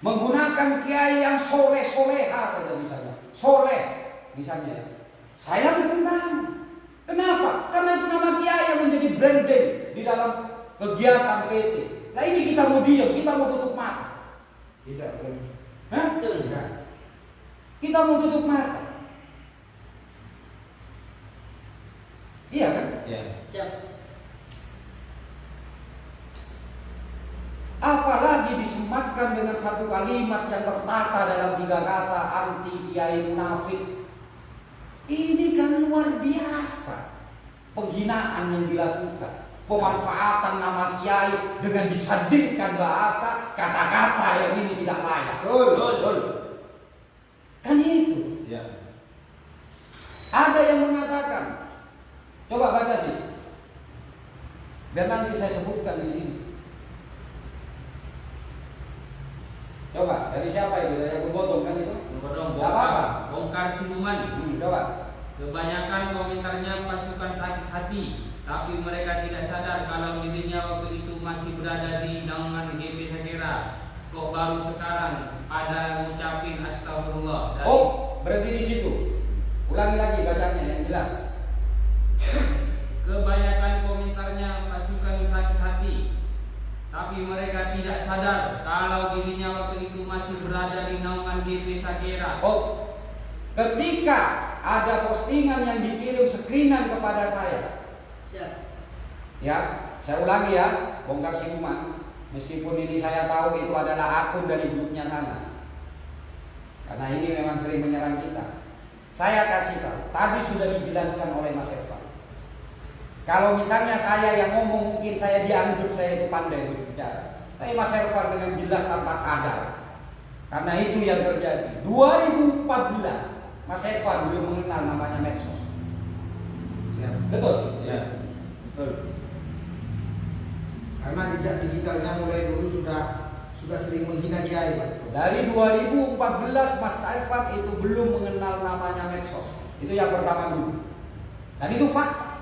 G: menggunakan kiai yang soleha saja misalnya, soleh misalnya, saya bertentangan. Kenapa? Karena itu nama kiai yang menjadi branding di dalam kegiatan PT. Nah ini kita mau diam, kita mau tutup mata.
E: Tidak, betul.
G: Hah?
D: Betul.
E: Tidak.
G: Kita mau tutup mata. Iya kan?
B: Iya.
D: Siap.
G: Apalagi disematkan dengan satu kalimat yang tertata dalam 3 kata, anti kiai munafik. Ini kan luar biasa penghinaan yang dilakukan, pemanfaatan nama kiai dengan disandingkan bahasa kata-kata yang ini tidak layak.
E: Betul.
G: Kan itu.
B: Iya.
G: Ada yang mengatakan, coba baca sih, biar nanti saya sebutkan di sini. Coba, dari siapa itu? Dari Abu Botong kan itu?
C: Bodong,
G: Gak apa-apa.
C: bongkar siluman.
G: Coba.
C: Kebanyakan komentarnya pasukan sakit hati, tapi mereka tidak sadar kalau dirinya waktu itu masih berada di naungan GP Sakera. Kok baru sekarang ada ngucapin astagfirullah.
G: Oh, berhenti di situ. Ulangi lagi bacanya yang jelas.
C: Kebanyakan komentarnya pasukan sakit hati, tapi mereka tidak sadar kalau dirinya waktu itu masih berada di naungan GP Sakera.
G: Oh, ketika ada postingan yang dikirim screenan kepada saya.
D: Siap.
G: Ya, saya ulangi ya, bongkar siluman. Meskipun ini saya tahu itu adalah akun dari grupnya sana. Karena ini memang sering menyerang kita. Saya kasih tahu, tadi sudah dijelaskan oleh Mas Eva. Kalau misalnya saya yang ngomong, mungkin saya dianggap saya itu pandai berbicara. Tapi Mas Eva dengan jelas tanpa sadar. Karena itu yang terjadi. 2014 Mas Evan belum mengenal namanya medsos.
E: Ya.
G: Betul?
B: Iya. Betul.
E: Karena jejak digitalnya mulai dulu sudah sering menghina kiai, Pak.
G: Dari 2014 Mas Evan itu belum mengenal namanya medsos. Itu yang pertama dulu. Dan itu fakta.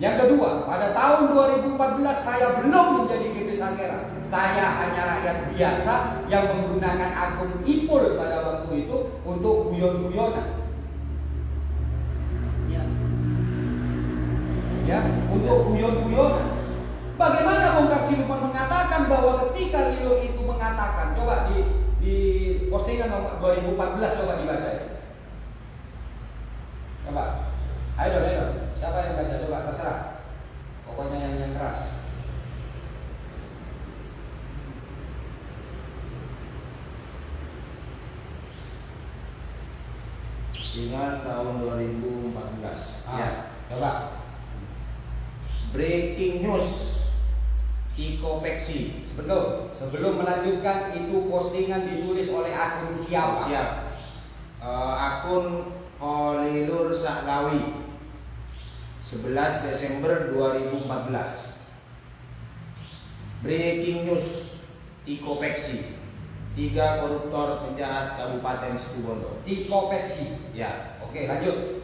G: Yang kedua, pada tahun 2014 saya belum menjadi GP Sakera. Saya hanya rakyat biasa yang menggunakan akun Ipul pada waktu itu untuk guyon-guyonan.
D: Ya.
G: Ya, untuk guyon-guyonan. Bagaimana Bongkar Siluman mengatakan bahwa ketika Lilo itu mengatakan, coba di postingan nomor 2014 coba dibaca ya. Coba. Ayo, siapa yang baca? Coba terserah. Pokoknya yang keras.
B: Dengan tahun 2014.
G: Ah.
B: Ya.
G: Coba.
B: Breaking news, Tiko Peksi.
G: Sebelum melanjutkan, itu postingan ditulis oleh akun siapa?
B: Siap. Akun Holilur Sahlawi, 11 Desember 2014. Breaking news, Tiko Peksi, 3 koruptor penjahat Kabupaten Situbondo.
G: Tiko Peksi.
B: Ya.
G: Oke, lanjut.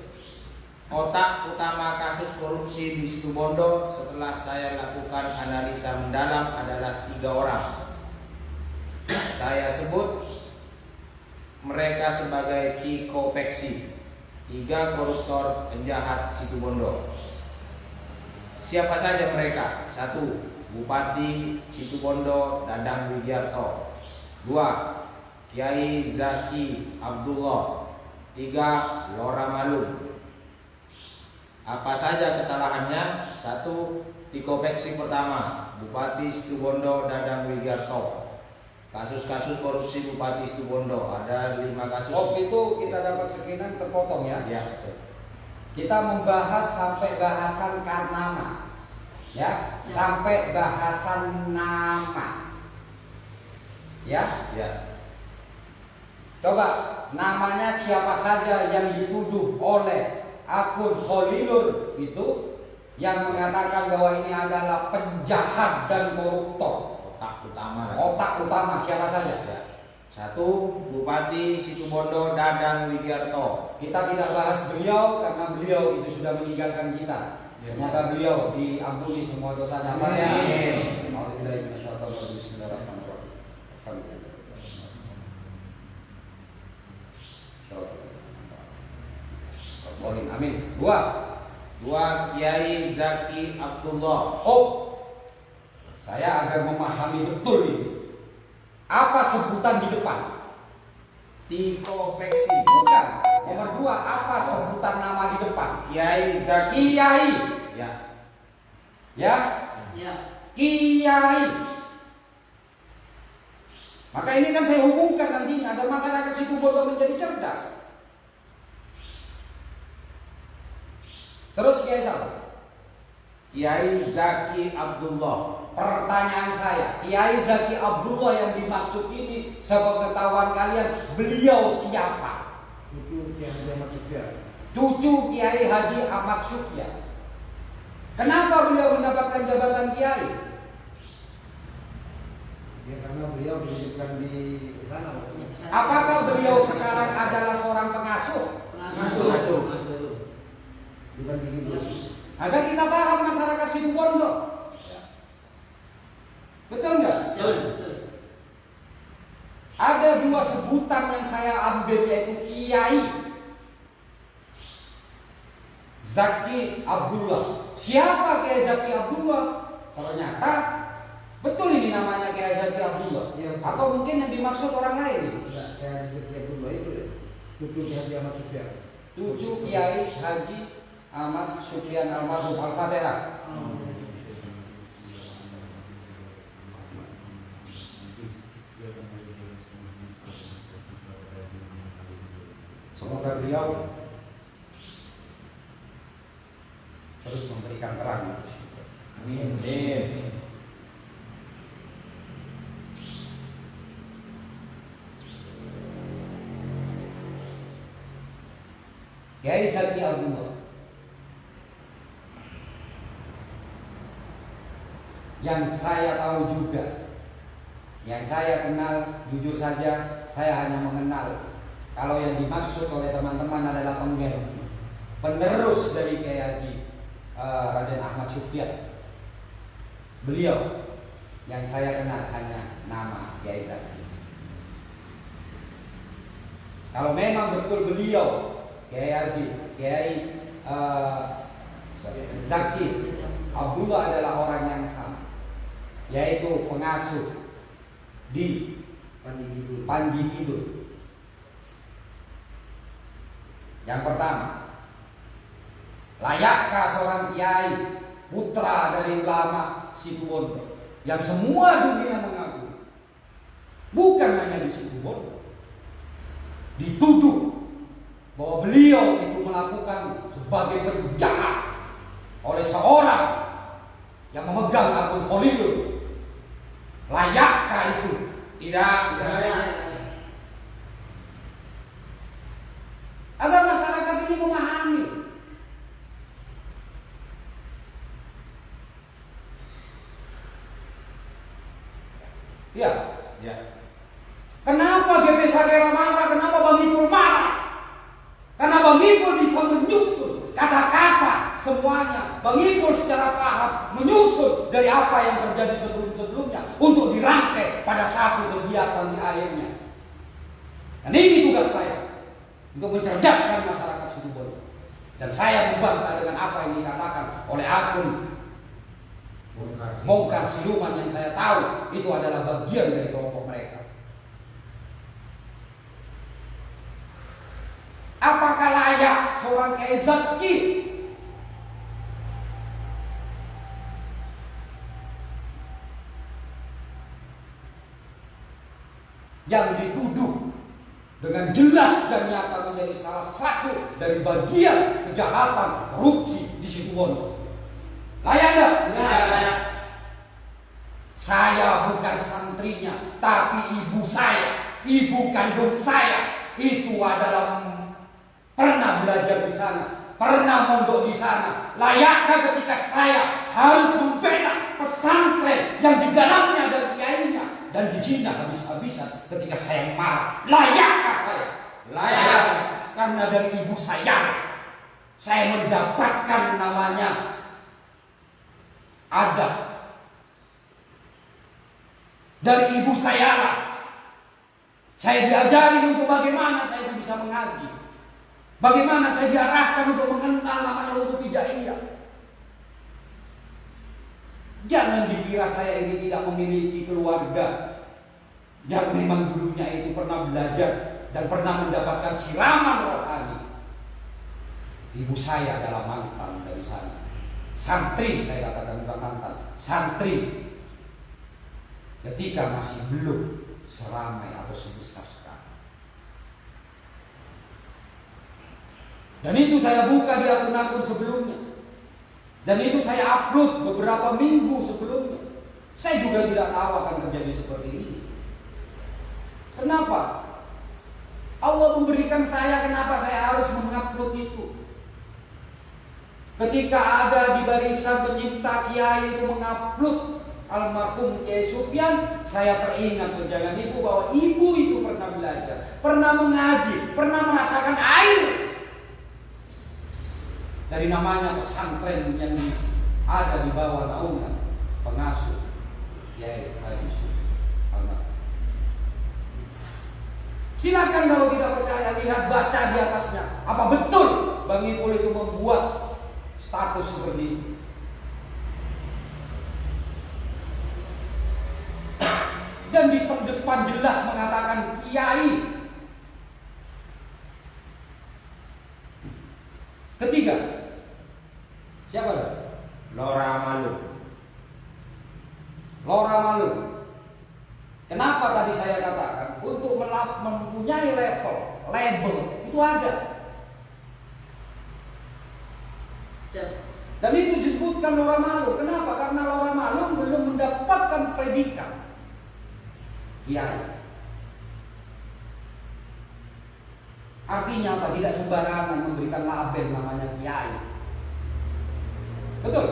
B: Otak utama kasus korupsi di Situbondo setelah saya lakukan analisa mendalam adalah 3 orang. Saya sebut mereka sebagai Tiko Peksi, 3 koruptor penjahat Situbondo. Siapa saja mereka? 1. Bupati Situbondo Dadang Wigiarto. 2. Kiai Zaki Abdullah. 3. Lora Malum. Apa saja kesalahannya? 1. Tiko Peksi pertama, Bupati Situbondo Dadang Wigiarto. Kasus-kasus korupsi Bupati Situbondo ada 5 kasus.
G: Itu kita dapat sekian terpotong ya.
B: Ya, betul.
G: Kita membahas sampai bahasan karnama, ya, sampai bahasan nama, ya.
B: Ya.
G: Coba namanya siapa saja yang dituduh oleh akun Holilur itu yang mengatakan bahwa ini adalah penjahat dan koruptor. Otak utama siapa saja?
B: Ya. 1. Bupati Situbondo Dadang Wigiarto.
G: Kita tidak bahas beliau karena beliau itu sudah meninggalkan kita. Semoga beliau diampuni semua dosanya.
B: Amin.
G: Amin. 2.
B: Kiai Zaki Abdullah.
G: Saya agar memahami betul ini. Apa sebutan di depan?
B: Tiko Peksi.
G: Bukan. Nomor 2, apa sebutan nama di depan?
B: Kiai Zaki.
G: Kiai.
B: Ya.
G: Ya.
D: Ya.
G: Kiai. Maka ini kan saya hubungkan nantinya agar masyarakat Situbondo menjadi cerdas. Terus Kiai siapa?
B: Kiai Zaki Abdullah.
G: Pertanyaan saya, Kiai Zaki Abdullah yang dimaksud ini, sepengetahuan kalian, beliau siapa?
E: Cucu Kiai Haji Ahmad Sufyan.
G: Cucu Kiai Haji Ahmad Sufyan. Kenapa beliau mendapatkan jabatan Kiai?
E: Ya karena beliau dihidupkan di mana?
G: Apakah beliau sekarang adalah seorang pengasuh?
D: Pengasuh.
E: Dibanding itu.
G: Agar kita paham masyarakat Situbondo. Betul nggak?
D: Betul.
G: Ada 2 sebutan yang saya ambil, yaitu Kiai Zaki Abdullah. Siapa Kiai Zaki Abdullah? Ternyata betul ini namanya Kiai Zaki Abdullah.
E: Iya, betul.
G: Atau mungkin yang dimaksud orang lain?
E: Enggak, Kiai Zaki Abdullah itu ya. Cucu Kiai Haji Ahmad Sufyan.
G: Cucu Kiai Haji Ahmad Sufyan almarhum. Al-Fatihah. Semoga beliau terus memberikan terang.
E: Amin.
B: Amin.
G: Kiai Zaki Abdullah yang saya tahu juga, yang saya kenal, jujur saja saya hanya mengenal kalau yang dimaksud oleh teman-teman adalah pengganti, penerus dari Kiai Haji Raden Ahmad Sufyan. Beliau yang saya kenal hanya nama Kiai Zaki. Kalau memang betul beliau Kiai Haji, Kiai Zaki Abdullah adalah orang yang sama, yaitu pengasuh di Panji Kidul. Yang pertama, layakkah seorang kiai, putra dari ulama Situbondo yang semua dunia mengaku, bukan hanya di Situbondo, dituduh bahwa beliau itu melakukan sebagai penjahat oleh seorang yang memegang akun Hollywood. Layakkah itu? Tidak. Agar masyarakat ini memahami. Ya.
B: Ya.
G: Kenapa GP Sagera marah? Kenapa Bang Ipul marah? Karena Bang Ipul bisa menyusun kata-kata semuanya. Bang Ipul secara paham menyusun dari apa yang terjadi sebelum-sebelumnya untuk dirangkai pada satu kegiatan di akhirnya. Dan ini tugas saya, untuk mencerdaskan masyarakat Situbondo. Dan saya membantah dengan apa yang dikatakan oleh akun Bongkar Siluman yang saya tahu itu adalah bagian dari kelompok mereka. Apakah layak seorang Kiai Zaki yang dituduh dengan jelas dan nyata menjadi salah satu dari bagian kejahatan korupsi di Situbondo? Layak enggak?
B: Layak.
G: Saya bukan santrinya, tapi ibu saya, ibu kandung saya itu adalah pernah belajar di sana, pernah mondok di sana. Layakkah ketika saya harus membela pesantren yang di dalamnya ada kiainya dan dijina habis-habisan ketika saya marah? Layakkah saya? Layak. Karena dari ibu saya mendapatkan namanya adab. Dari ibu saya diajari untuk bagaimana saya bisa mengaji, bagaimana saya diarahkan untuk mengenal namanya huruf hijaiyah. Jangan dikira saya ini tidak memiliki keluarga yang memang dulunya itu pernah belajar dan pernah mendapatkan siraman rohani. Ibu saya adalah mantan dari sana. Santri, saya katakan bukan mantan, santri. Ketika masih belum seramai atau sebesar sekarang. Dan itu saya buka di akun-akun sebelumnya. Dan itu saya upload beberapa minggu sebelumnya. Saya juga tidak tahu akan terjadi seperti ini. Kenapa? Allah memberikan saya, kenapa saya harus mengupload itu? Ketika ada di barisan pecinta kiai itu mengupload almarhum Kiai Sufyan, saya teringat tunjangan ibu bahwa ibu itu pernah belajar, pernah mengaji, pernah merasakan air dari namanya pesantren yang ada di bawah naungan pengasuh Kiai Haji Sufyan. Silakan kalau tidak percaya, lihat, baca di atasnya. Apa betul Bang Ipul itu membuat status seperti ini? Dan di terdepan jelas mengatakan kiai. Ketiga, siapa dah?
B: Lora Malu.
G: Lora Malu. Kenapa tadi saya katakan untuk mempunyai label itu ada. Dan itu disebutkan Lora Malu. Kenapa? Karena Lora Malu belum mendapatkan predikat kiai. Artinya apa? Tidak sembarangan memberikan label namanya kiai. Betul?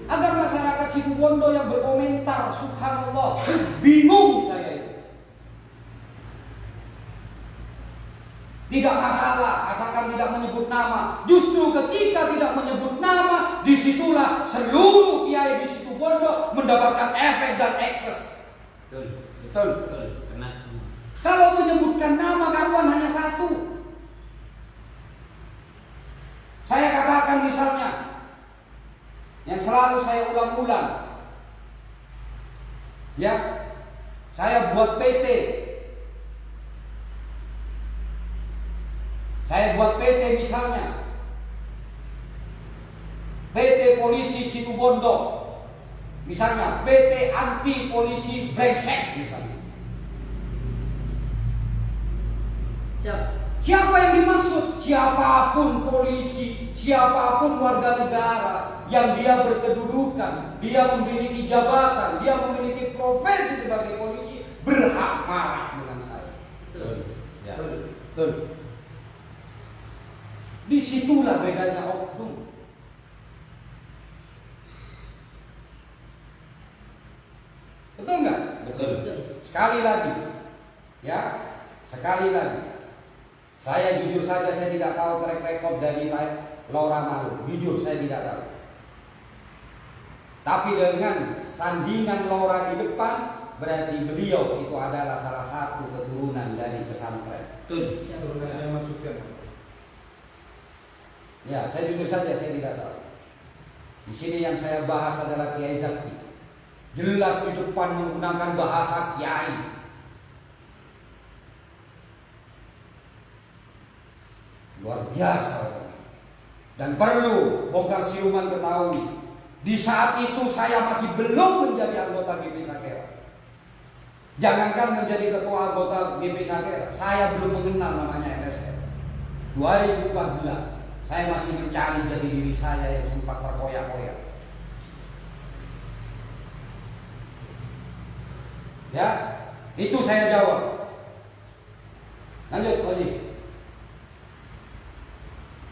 G: Agar masyarakat Situbondo yang berkomentar, subhanallah, bingung saya itu. Tidak masalah asalkan tidak menyebut nama. Justru ketika tidak menyebut nama, disitulah seluruh kiai di Situbondo mendapatkan efek dan ekses.
C: Betul. Kena semua.
G: Kalau menyebutkan nama, karuan hanya satu. Saya katakan misalnya, yang selalu saya ulang-ulang, ya, saya buat PT. Saya buat PT misalnya, PT Polisi Situbondo, misalnya PT Anti Polisi Brengsek misalnya.
D: Siap.
G: Siapa yang dimaksud? Siapapun polisi, siapapun warga negara yang dia berkedudukan, dia memiliki jabatan, dia memiliki profesi sebagai polisi, berhak marah dengan saya.
D: Betul.
B: Ya.
F: Betul.
B: Betul.
G: Disitulah bedanya oknum. Betul nggak?
B: Betul.
G: Sekali lagi, ya, sekali lagi. Saya jujur saja, saya tidak tahu track record dari Pak Laura Malu. Jujur, saya tidak tahu. Tapi dengan sandingan Laura di depan, berarti beliau itu adalah salah satu keturunan dari pesantren.
C: Betul.
E: Turunannya Ahmad Sufyan.
G: Ya, saya jujur saja, saya tidak tahu. Di sini yang saya bahas adalah Kiai Zakti. Jelas di depan menggunakan bahasa kiai. Luar biasa. Dan perlu bongkar siluman ketahui, di saat itu saya masih belum menjadi anggota GP Sakera. Jangankan menjadi ketua anggota GP Sakera, saya belum mengenal namanya LSM. 2014, saya masih mencari jati diri saya yang sempat terkoyak-koyak. Ya, itu saya jawab. Lanjut, Ozi.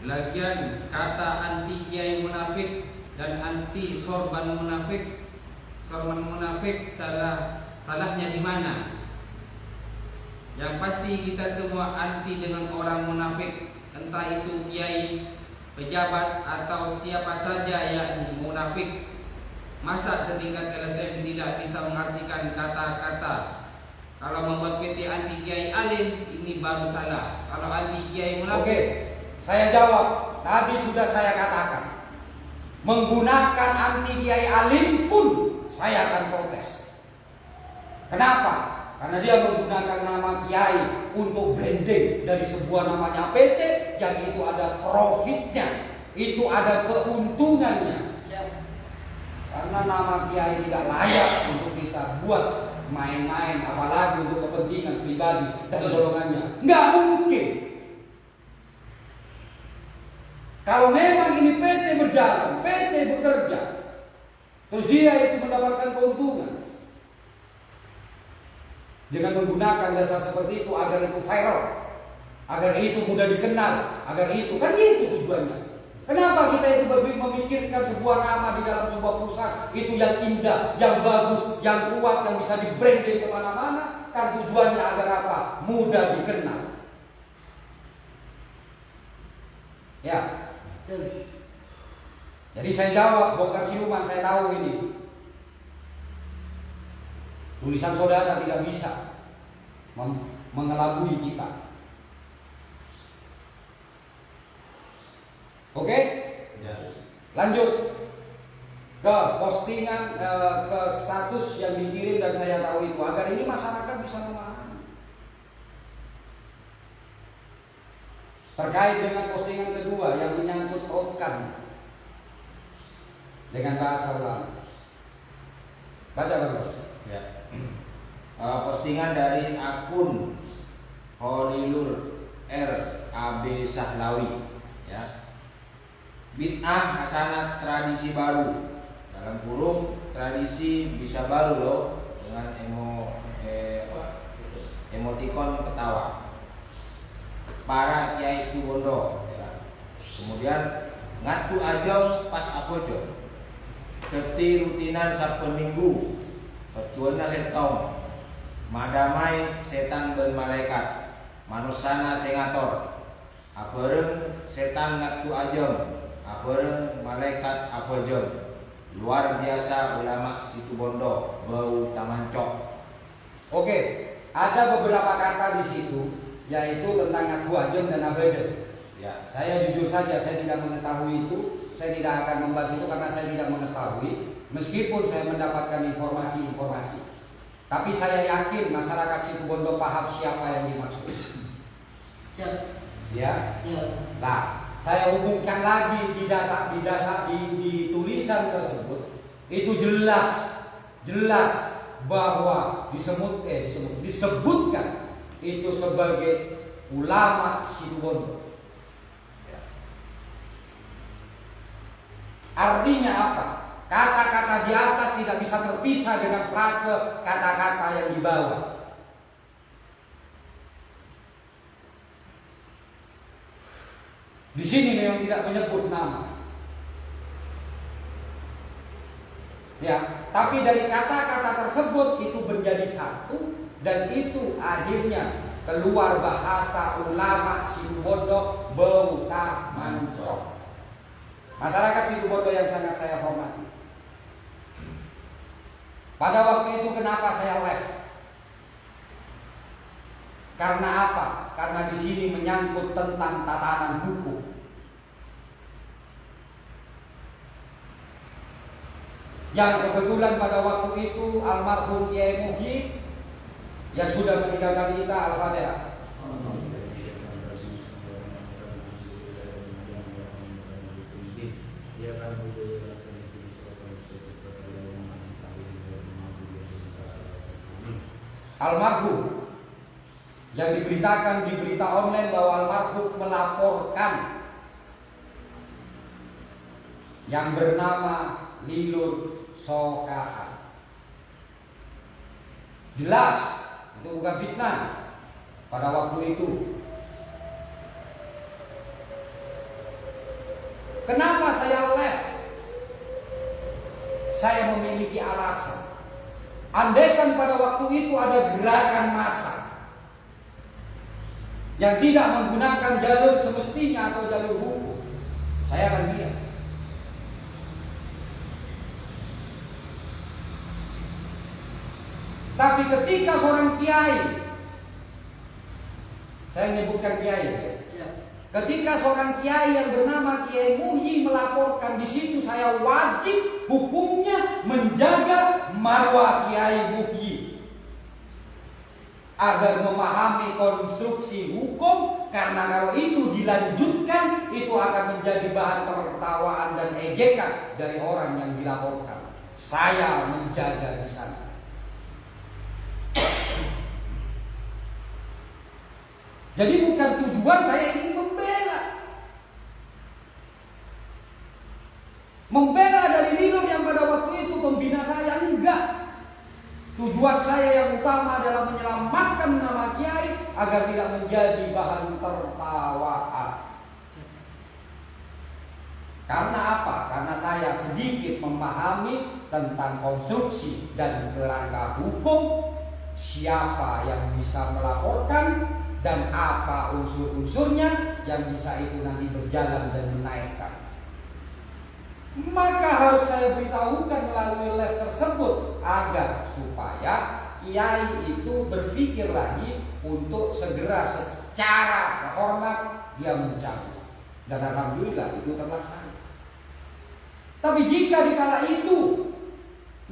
C: Lagian kata anti kiai munafik dan anti sorban munafik, salahnya di mana? Yang pasti kita semua anti dengan orang munafik, entah itu kiai, pejabat atau siapa saja yang munafik. Masa setingkat LSM tidak bisa mengartikan kata-kata? Kalau membuat PT anti kiai alim, ini baru salah. Kalau anti kiai munafik,
G: Oke, saya jawab. Tadi sudah saya katakan, menggunakan anti kiai alim pun saya akan protes. Kenapa? Karena dia menggunakan nama kiai untuk branding dari sebuah namanya PT yang itu ada profitnya, itu ada keuntungannya. Karena nama kiai tidak layak untuk kita buat main-main, apalagi untuk kepentingan pribadi dan golongannya. Nggak mungkin. Kalau memang ini PT berjalan, PT bekerja, terus dia itu mendapatkan keuntungan dengan menggunakan dasar seperti itu agar itu viral, agar itu mudah dikenal, agar itu kan itu tujuannya. Kenapa kita itu memikirkan sebuah nama di dalam sebuah perusahaan itu yang indah, yang bagus, yang kuat, yang bisa di-branding kemana-mana? Kan tujuannya agar apa? Mudah dikenal. Ya. Jadi saya jawab, bongkar siluman, saya tahu ini. Tulisan saudara tidak bisa mengelabui kita. Oke?
B: Ya.
G: Lanjut ke postingan, ke status yang dikirim dan saya tahu itu agar ini masyarakat bisa memahami. Terkait dengan postingan kedua yang menyangkut pautkan dengan bahasa ulama. Baca Bang.
B: Ya. Postingan dari akun Holilur R.A.B. Sahlawi, ya. Bid'ah hasanat tradisi baru, dalam kurung tradisi bisa baru loh, dengan emotikon ketawa para kiai Situbondo, ya. Kemudian ngatu ajong pas apojo keti rutinan Sabtu Minggu perjuangan setong madamai setan ben malaikat manusana sengator abareng setan ngatu ajong abareng malaikat apojong. Luar biasa ulama Situbondo bau tamancok.
G: Oke, ada beberapa kata di situ yaitu tentang ngatu ajeng dan abede.
B: Ya.
G: Saya jujur saja saya tidak mengetahui itu, saya tidak akan membahas itu karena saya tidak mengetahui meskipun saya mendapatkan informasi-informasi. Tapi saya yakin masyarakat Situbondo paham siapa yang dimaksud.
D: Siap.
G: Ya.
D: Ya.
G: Nah, saya hubungkan lagi di tulisan tersebut itu jelas bahwa disebutkan itu sebagai ulama Situbondo. Ya. Artinya apa? Kata-kata di atas tidak bisa terpisah dengan frase kata-kata yang di bawah. Di sini memang tidak menyebut nama. Ya, tapi dari kata-kata tersebut itu menjadi satu dan itu akhirnya keluar bahasa ulama Situbondo Beuta Mancok. Masyarakat Situbondo yang sangat saya hormati. Pada waktu itu kenapa saya live? Karena apa? Karena di sini menyangkut tentang tatanan hukum. Yang kebetulan pada waktu itu almarhum Kiai Muhyi yang sudah meninggalkan kita, Al-Fatihah. Almarhum yang diberitakan di berita online bahwa almarhum melaporkan yang bernama Lilur Sokaan. Jelas itu bukan fitnah pada waktu itu. Kenapa saya live? Saya memiliki alasan. Andaikan pada waktu itu ada gerakan massa yang tidak menggunakan jalur semestinya atau jalur hukum, saya akan diam. Tapi ketika seorang kiai, saya menyebutkan kiai, ketika seorang kiai yang bernama Kiai Muhyi melaporkan, di situ saya wajib hukumnya menjaga marwah Kiai Muhyi agar memahami konstruksi hukum, karena kalau itu dilanjutkan itu akan menjadi bahan tertawaan dan ejekan dari orang yang dilaporkan. Saya menjaga di sana. Jadi bukan tujuan saya ingin membela dari Lilur yang pada waktu itu membina saya, enggak. Tujuan saya yang utama adalah menyelamatkan nama Kiai agar tidak menjadi bahan tertawaan. Karena apa? Karena saya sedikit memahami tentang konstruksi dan kerangka hukum, siapa yang bisa melaporkan dan apa unsur-unsurnya yang bisa itu nanti berjalan dan menaikkan. Maka harus saya beritahukan melalui live tersebut agar supaya kiai itu berpikir lagi untuk segera secara hormat dia mencabut. Dan alhamdulillah itu terlaksana. Tapi jika di kala itu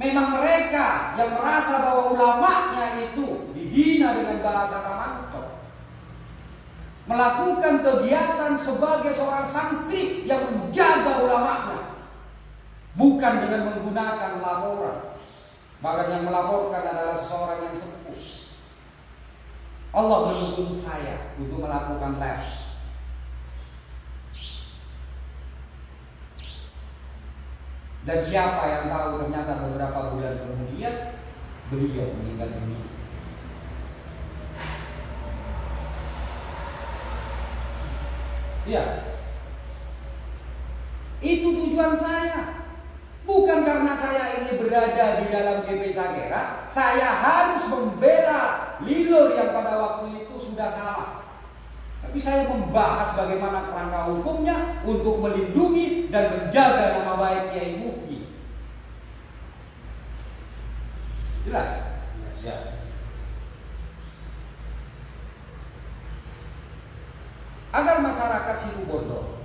G: memang mereka yang merasa bahwa ulamanya itu dihina dengan bahasa Tamancok, melakukan kegiatan sebagai seorang santri yang menjaga ulamanya, bukan dengan menggunakan laporan. Bahkan yang melaporkan adalah seseorang yang sepuh. Allah menuntun saya untuk melakukan live. Dan siapa yang tahu ternyata beberapa bulan kemudian beliau meninggal dunia. Ya, itu tujuan saya. Bukan karena saya ini berada di dalam GP Sagera, saya harus membela Lilur yang pada waktu itu sudah salah. Tapi saya membahas bagaimana kerangka hukumnya untuk melindungi dan menjaga nama baik Kiai Muhyi. Jelas? Ya. Agar masyarakat Situbondo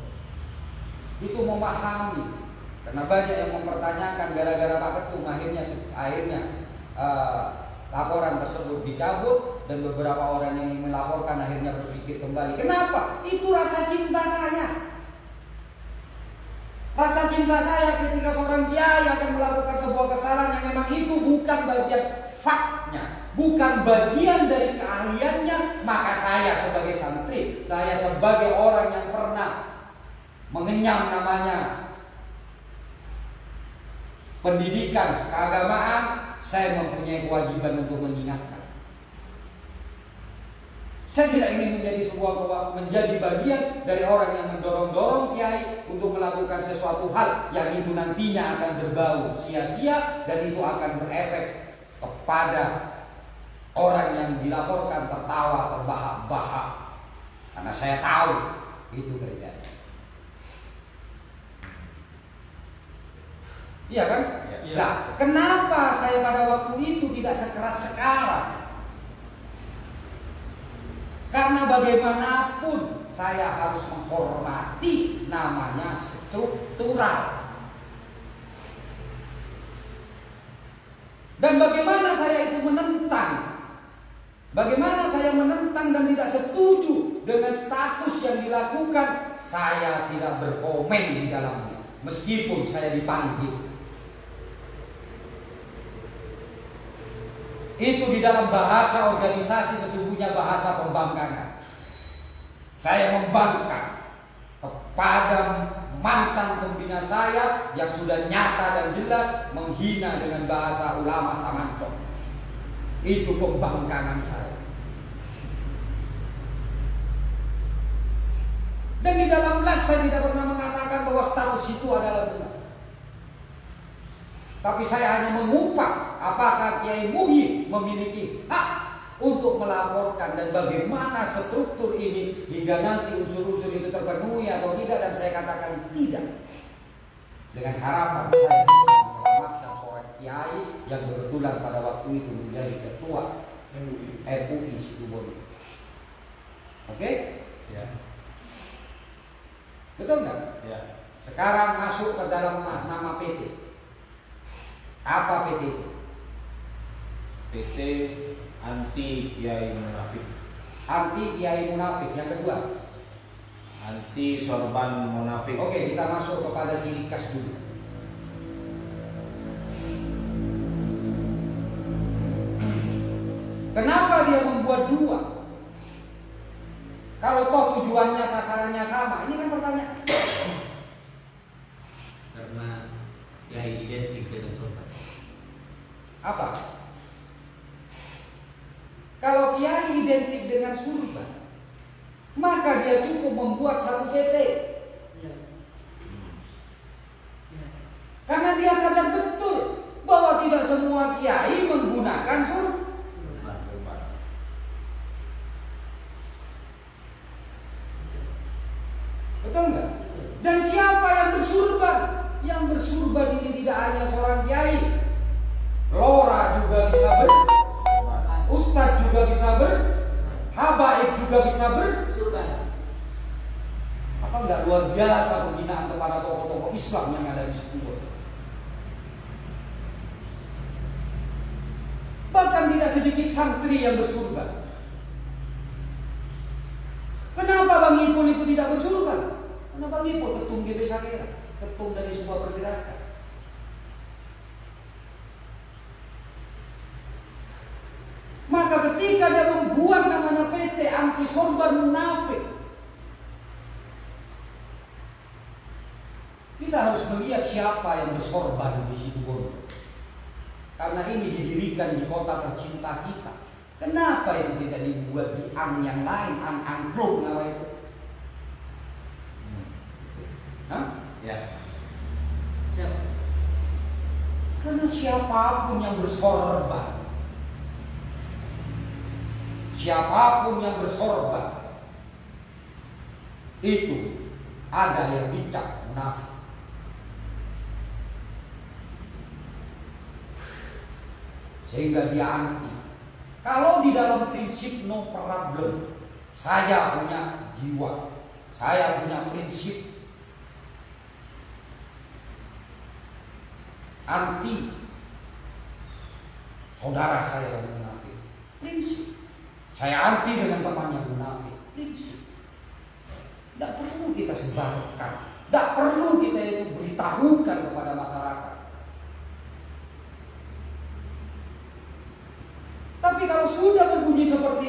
G: itu memahami, karena banyak yang mempertanyakan gara-gara Pak Ketum akhirnya laporan tersebut dicabut dan beberapa orang yang melaporkan akhirnya berpikir kembali. Kenapa? Itu rasa cinta saya. Rasa cinta saya ketika seorang kiai akan melakukan sebuah kesalahan yang memang itu bukan bagian faknya, bukan bagian dari keahliannya, maka saya sebagai santri, saya sebagai orang yang pernah mengenyam namanya pendidikan keagamaan, saya mempunyai kewajiban untuk mengingatkan. Saya tidak ingin menjadi bagian dari orang yang mendorong-dorong kiai untuk melakukan sesuatu hal yang itu nantinya akan berbau sia-sia dan itu akan berefek kepada orang yang dilaporkan tertawa terbahak-bahak. Karena saya tahu itu terjadi. Iya kan?
B: Iya.
G: Nah, kenapa saya pada waktu itu tidak sekeras sekarang? Karena bagaimanapun saya harus menghormati namanya struktural. Dan bagaimana saya itu menentang? Bagaimana saya menentang dan tidak setuju dengan status yang dilakukan? Saya tidak berkomen di dalamnya, meskipun saya dipanggil. Itu di dalam bahasa organisasi sesungguhnya bahasa pembangkangan. Saya membangkang kepada mantan pembina saya yang sudah nyata dan jelas menghina dengan bahasa ulama tamancong. Itu pembangkangan saya. Dan di dalam live saya tidak pernah mengatakan bahwa status itu adalah benar. Tapi saya hanya mengupas apakah Kiai Muhyi memiliki hak untuk melaporkan dan bagaimana struktur ini hingga nanti unsur-unsur itu terpenuhi atau tidak, dan saya katakan tidak. Dengan harapan saya bisa menyelamatkan seorang Kiai yang kebetulan pada waktu itu menjadi ketua MUI Situbondo. Oke?
B: Ya.
G: Betul nggak?
B: Ya.
G: Sekarang masuk ke dalam nama PT. Apa PT itu?
B: PT anti kiai munafik.
G: Anti kiai munafik. Yang kedua,
B: Anti sorban munafik.
G: oke, kita masuk kepada ciri khas dulu. Kenapa dia membuat dua? Kalau toh tujuannya sasarannya sama, ini kan pertanyaan.
C: Karena kiai identik dengan sorban.
G: Apa? Kalau kiai identik dengan surban, maka dia cukup membuat satu PT.
D: Ya. Ya.
G: Karena dia sadar betul bahwa tidak semua kiai menggunakan surban.
B: Sorban.
G: Betul nggak? Dan siapa yang bersurban? Yang bersurban ini tidak hanya seorang kiai. Lora juga bisa Ustadz juga bisa habaib juga bisa
D: Surban.
G: Apa enggak luar biasa penghinaan kepada tokoh-tokoh Islam yang ada di situ? Bahkan tidak sedikit santri yang bersurban. Kenapa Bang Ipul itu tidak bersurban? Karena Bang Ipul ketum GB Sakera, ketum dari sebuah pergerakan. Maka ketika dia membuat namanya PT anti sorban munafik, kita harus melihat siapa yang bersorban di situ Bondo. Karena ini didirikan di kota tercinta kita. Kenapa itu tidak dibuat di yang lain, angklung apa itu? Hah?
B: Ya.
D: Siapa?
G: Karena siapapun yang bersorban, itu ada yang dicap munafik. Sehingga dia anti. Kalau di dalam prinsip no problem, saya punya jiwa, saya punya prinsip anti saudara saya yang munafik. Prinsip. Saya anti dengan teman yang munafik. Prinsip. Tidak perlu kita sebarkan, tidak perlu kita itu beritahukan kepada masyarakat. Tapi kalau kalau sudah berbunyi seperti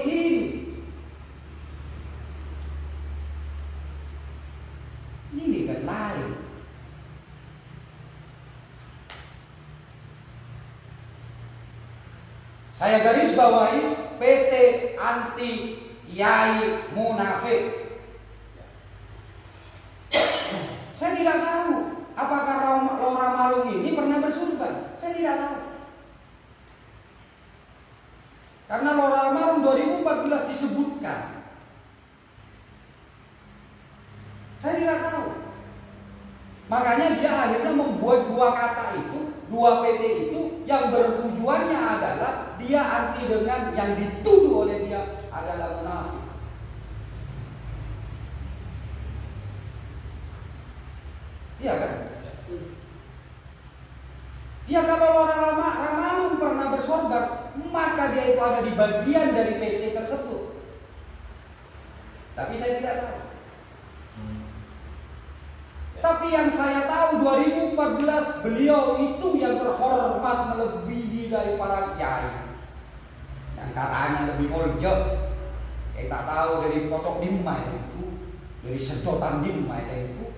G: ini kan lain. Saya garis bawahi PT anti kiai munafik. Saya tidak tahu apakah Laura Malung ini pernah bersurban. Saya tidak tahu. Karena Laura Malung 2014 disebutkan. Saya tidak tahu. Makanya dia akhirnya membuat dua kata itu, dua PT itu yang bertujuannya adalah dia anti dengan yang dituduh oleh dia adalah munafik. Iya kan? Ya kalau orang Ramalum pernah bersorban, maka dia itu ada di bagian dari PT tersebut. Tapi saya tidak tahu. Tapi yang saya tahu 2014 beliau itu yang terhormat melebihi dari para kiai. Yang katanya lebih moljo. Tak tahu dari potok dimma itu, dari sedotan dimma itu.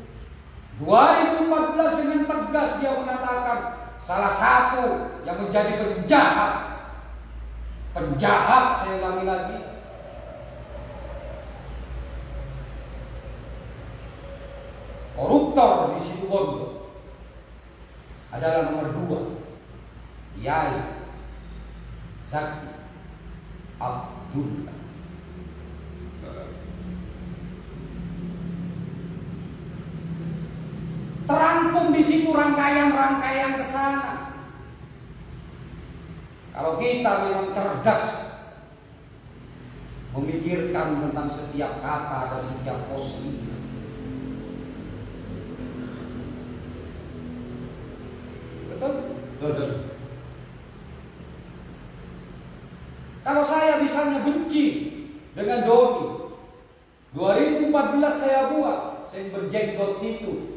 G: 2014 dengan tegas dia mengatakan salah satu yang menjadi penjahat saya ulangi lagi, koruptor di Situbondo adalah nomor 2 Kiai Zaki Abdullah. Terangkum di situ rangkaian-rangkaian ke sana. Kalau kita memang cerdas memikirkan tentang setiap kata dan setiap posisi. Betul? Betul. Kalau saya misalnya benci dengan Doni, 2014 saya buat, saya berjenggot itu.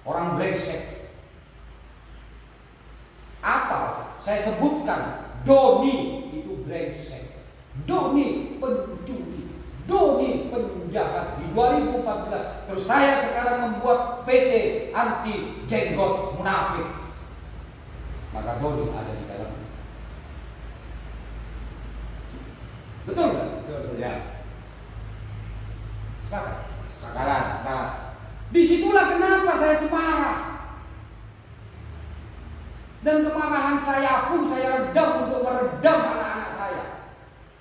G: Orang brengsek. Atau saya sebutkan Doni itu brengsek, Doni pencuri, Doni penjahat di 2014. Terus saya sekarang membuat PT anti jenggot munafik. Maka Doni ada di dalam. Betul nggak?
B: Betul ya.
G: Sepakat?
B: Sepakat.
G: Disitulah kenapa saya marah. Dan kemarahan saya pun saya redam untuk meredam anak-anak saya.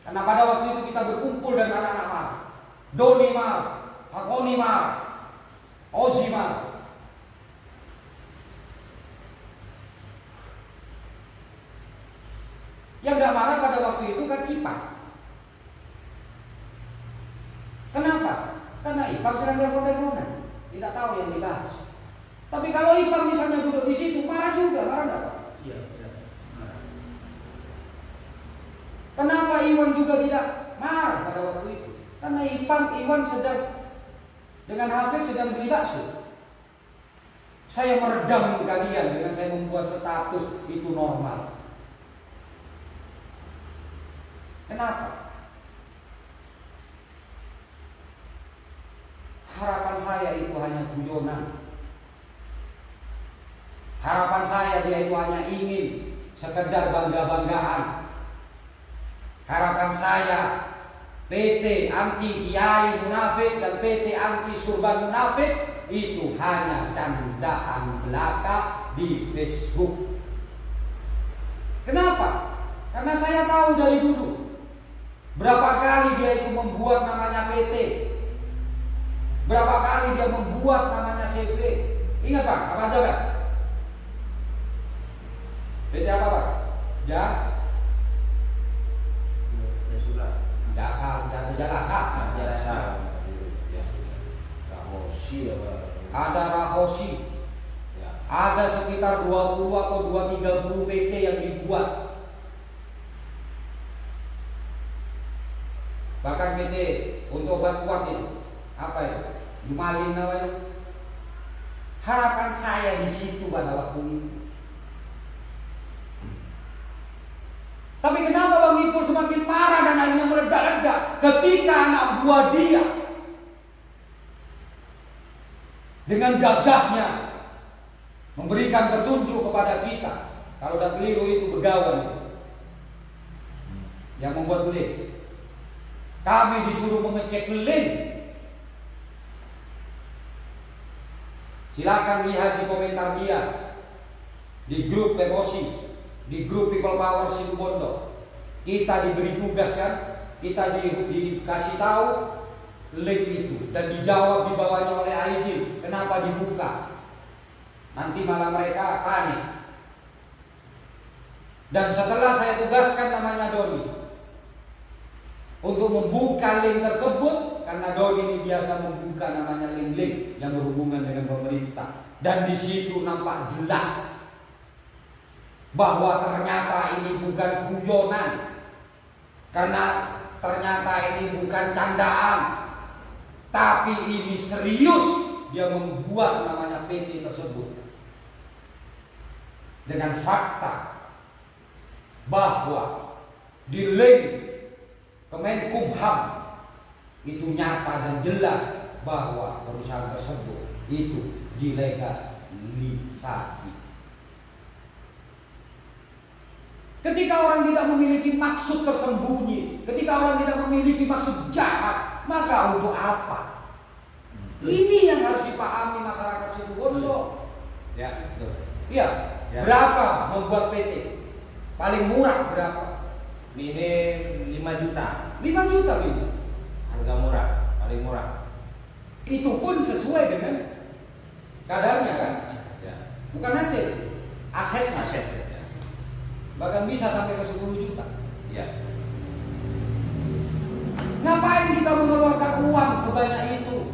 G: Karena pada waktu itu kita berkumpul dan anak-anak marah. Doni marah, Fakoni marah, Ozi marah. Yang gak marah pada waktu itu kan Ipang. Kenapa? Karena Ipang sedang telepon-teleponan. Tidak tahu yang dibahas. Tapi kalau Ipang misalnya duduk di situ, marah juga, marah enggak?
E: Iya.
G: Kenapa Iwan juga tidak marah pada waktu itu? Karena Iwan sedang dengan Hafiz sedang beli bakso. Saya meredam kalian dengan saya membuat status itu normal. Kenapa? Harapan saya itu hanya guyonan. Harapan saya dia itu hanya ingin sekedar bangga-banggaan. Harapan saya PT anti kiai munafik dan PT anti surban munafik itu hanya candaan belaka di Facebook. Kenapa? Karena saya tahu dari dulu berapa kali dia itu membuat namanya PT. Berapa kali dia membuat namanya CV. Ingat Pak, apa aja Pak? PT apa Pak? Jasa.
B: Rahosi apa?
G: Ada Rahosi.
B: Ya.
G: Ada sekitar 20 atau 230 PT yang dibuat. Bahkan PT untuk obat kuat itu apa ya? Jumalin namanya. Harapan saya di situ pada waktu itu. akhirnya meledak-ledak ketika anak buah dia dengan gagahnya memberikan petunjuk kepada kita. Kalau udah keliru itu begawan yang membuat link. Kami disuruh mengecek link. Silakan lihat di komentar dia, di grup Lemosi, di grup People Power Situbondo. Kita diberi tugas kan, kita dikasih tahu link itu dan dijawab di bawahnya oleh Aidil. Kenapa dibuka? Nanti malah mereka panik. Dan setelah saya tugaskan namanya Doni untuk membuka link tersebut, karena Doni ini biasa membuka namanya link-link yang berhubungan dengan pemerintah, dan di situ nampak jelas bahwa ternyata ini bukan guyonan, karena ternyata ini bukan candaan, tapi ini serius. Dia membuat namanya PT tersebut dengan fakta bahwa di link Kemenkumham itu nyata dan jelas bahwa perusahaan tersebut itu dilegalisasi. Ketika orang tidak memiliki maksud tersembunyi, ketika orang tidak memiliki maksud jahat, maka untuk apa? Ini yang harus dipahami masyarakat Situbondo.
B: Ya, betul.
G: Iya.
B: Ya.
G: Berapa membuat PT? Paling murah berapa?
B: Ini 5 juta.
G: 5 juta ini.
B: Harga murah, paling murah.
G: Itu pun sesuai dengan kadarnya kan?
B: Ya.
G: Bukan hasil, asetnya.
B: Aset.
G: Bahkan bisa sampai ke 10 juta.
B: Ya.
G: Ngapain kita mengeluarkan uang sebanyak itu?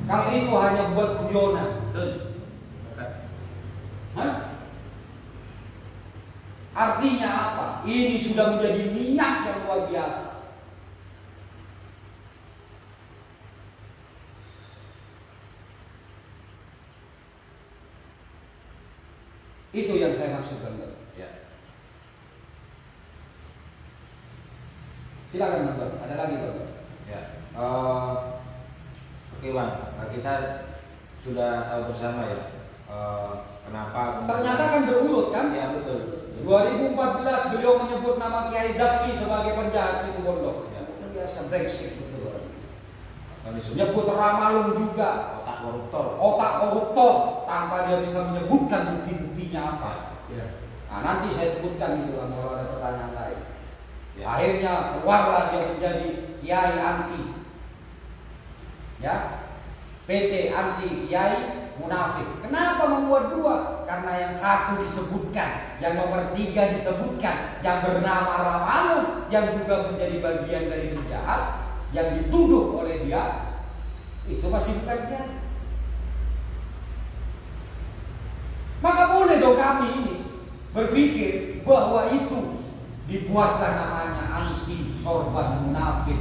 G: Kalau itu hanya buat guyonan.
C: Betul.
G: Hah? Artinya apa? Ini sudah menjadi niat yang luar biasa. Itu yang saya maksudkan.
B: Ya.
G: Silakan Bang. Ada lagi Bang?
B: Ya. Oke Bang, kita sudah tahu bersama ya kenapa.
G: Ternyata kan berurut kan?
B: Ya betul.
G: 2014 beliau menyebut nama Kiai Zaki sebagai penjahat Situbondo.
B: Ya.
G: Biasa Brexit betul.
B: Kan disebut
G: Menyebut Ramalum juga
B: otak koruptor.
G: otak koruptor tanpa dia bisa menyebutkan bukti-buktinya apa.
B: Ya.
G: Nah, nanti saya sebutkan itu kalau ada pertanyaan lain.
B: Ya.
G: Akhirnya keluarlah dia menjadi Kiai anti, ya, PT anti Kiai munafik. Kenapa membuat dua? Karena yang satu disebutkan, yang nomor 3 disebutkan, yang bernama Ramalum, yang juga menjadi bagian dari penjahat, yang dituduh oleh dia, itu masih bukan dia. Maka boleh dong kami ini berpikir bahwa itu dibuatkan namanya anti sorban munafik.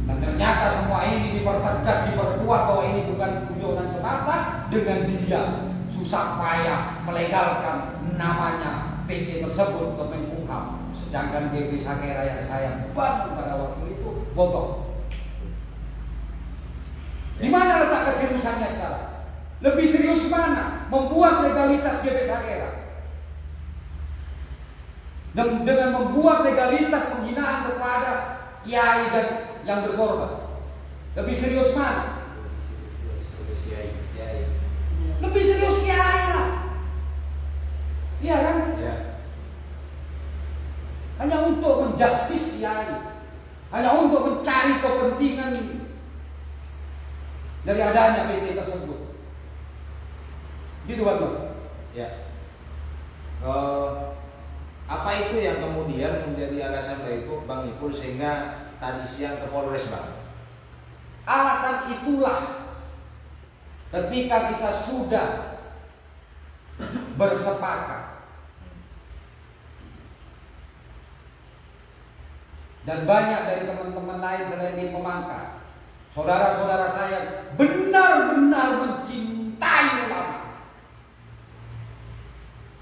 G: Dan ternyata semua ini dipertegas, diperkuat bahwa ini bukan guyonan semata dengan dia susah payah melegalkan namanya PT tersebut Kemenkumham. Sedangkan GP Sakera yang saya bantu pada waktu itu bodoh. Di mana letak keseriusannya sekarang? Lebih serius mana? Membuat legalitas GP Sakera dan dengan membuat legalitas penghinaan kepada kiai dan yang bersorban. Lebih serius mana? Lebih serius kiai lah. Iya kan?
B: Ya.
G: Hanya untuk menjustis kiai, hanya untuk mencari kepentingan dari adanya PT tersebut. Gitu Bang.
B: Ya. Apa itu yang kemudian menjadi alasan Bang Ipul sehingga tadi siang ke Polres Bang?
G: Alasan itulah ketika kita sudah bersepakat dan banyak dari teman-teman lain selain di Pemangkat, saudara-saudara saya benar-benar mencintai ulama.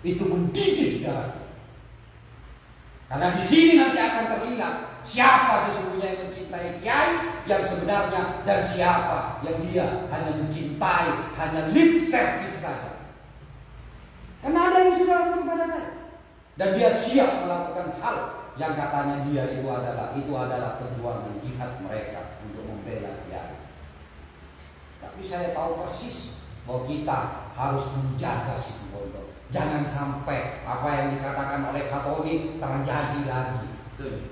G: Itu mendidik darah. Karena di sini nanti akan terlihat siapa sesungguhnya yang mencintai kiai yang sebenarnya dan siapa yang dia hanya mencintai, hanya lip service saja. Karena ada yang sudah kepada saya dan dia siap melakukan hal yang katanya dia itu adalah perjuangan jihad mereka untuk membela kiai. Tapi saya tahu persis bahwa kita harus menjaga Situbondo. Jangan sampai apa yang dikatakan oleh Fatoni terjadi lagi.
C: Betul.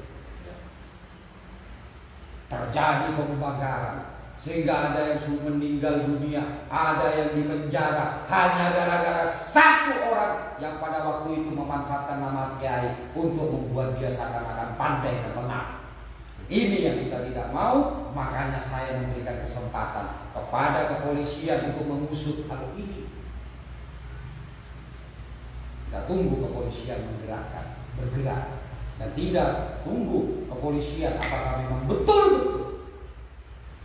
G: Terjadi pembakaran sehingga ada yang meninggal dunia, ada yang dipenjara hanya gara-gara satu orang yang pada waktu itu memanfaatkan nama kiai untuk membuat dia seakan-akan pandai dan tenang. Ini yang kita tidak mau, makanya saya memberikan kesempatan kepada kepolisian untuk mengusut hal ini. Kita tunggu kepolisian bergerak dan tidak tunggu kepolisian apakah memang betul-betul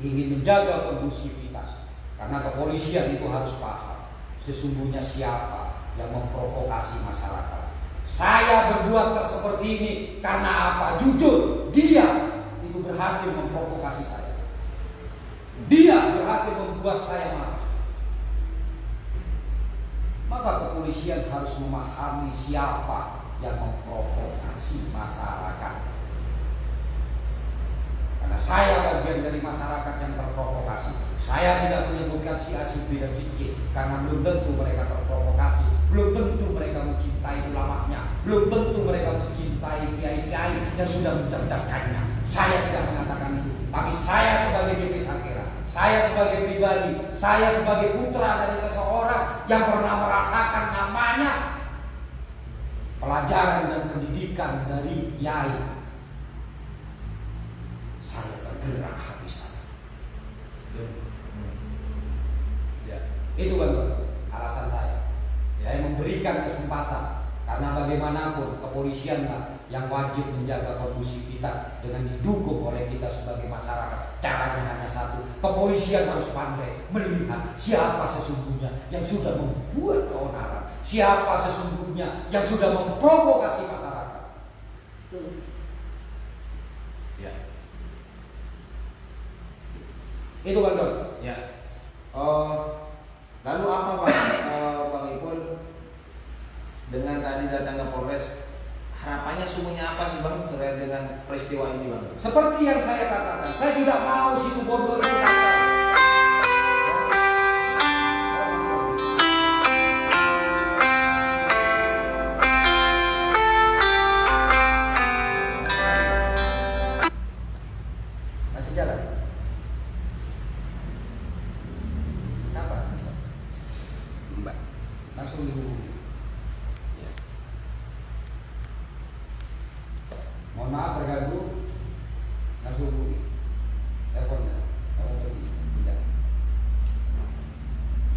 G: ingin menjaga kondusivitas. Karena kepolisian itu harus paham sesungguhnya siapa yang memprovokasi masyarakat. Saya berbuat seperti ini karena apa? Jujur, dia itu berhasil memprovokasi saya. Dia berhasil membuat saya marah. Maka kepolisian harus memahami siapa yang memprovokasi masyarakat. Karena saya bagian dari masyarakat yang terprovokasi. Saya tidak menyebutkan si A, si B, dan si C karena belum tentu mereka terprovokasi, belum tentu mereka mencintai ulamanya, belum tentu mereka mencintai kiai-kiai yang sudah mencerdaskannya. Saya tidak mengatakan itu, tapi saya sebagai DP Sakera, saya sebagai pribadi, saya sebagai putra dari seseorang yang pernah merasakan namanya pelajaran dan pendidikan dari kiai, saya tergerak habis. Ya, itu kan alasan saya. Saya memberikan kesempatan karena bagaimanapun kepolisian yang wajib menjaga kondusivitas dengan didukung oleh kita sebagai masyarakat. Caranya hanya satu, kepolisian harus pandai melihat siapa sesungguhnya yang sudah membuat keonaran, siapa sesungguhnya yang sudah memprovokasi masyarakat.
B: Ya.
G: Itu Bang Don.
B: Ya. Lalu apa Bang Ipul dengan tadi datang ke Polres, harapannya sungguhnya apa sih Bang terkait dengan peristiwa ini Bang?
G: Seperti yang saya katakan, saya tidak mau Situbondo itu kacau. Masih jalan? Siapa?
F: Mbak.
G: Langsung dihubungi.
F: Ya.
G: Mohon maaf terganggu. Langsung hubungi. Teleponnya. Kamu pergi. Tidak.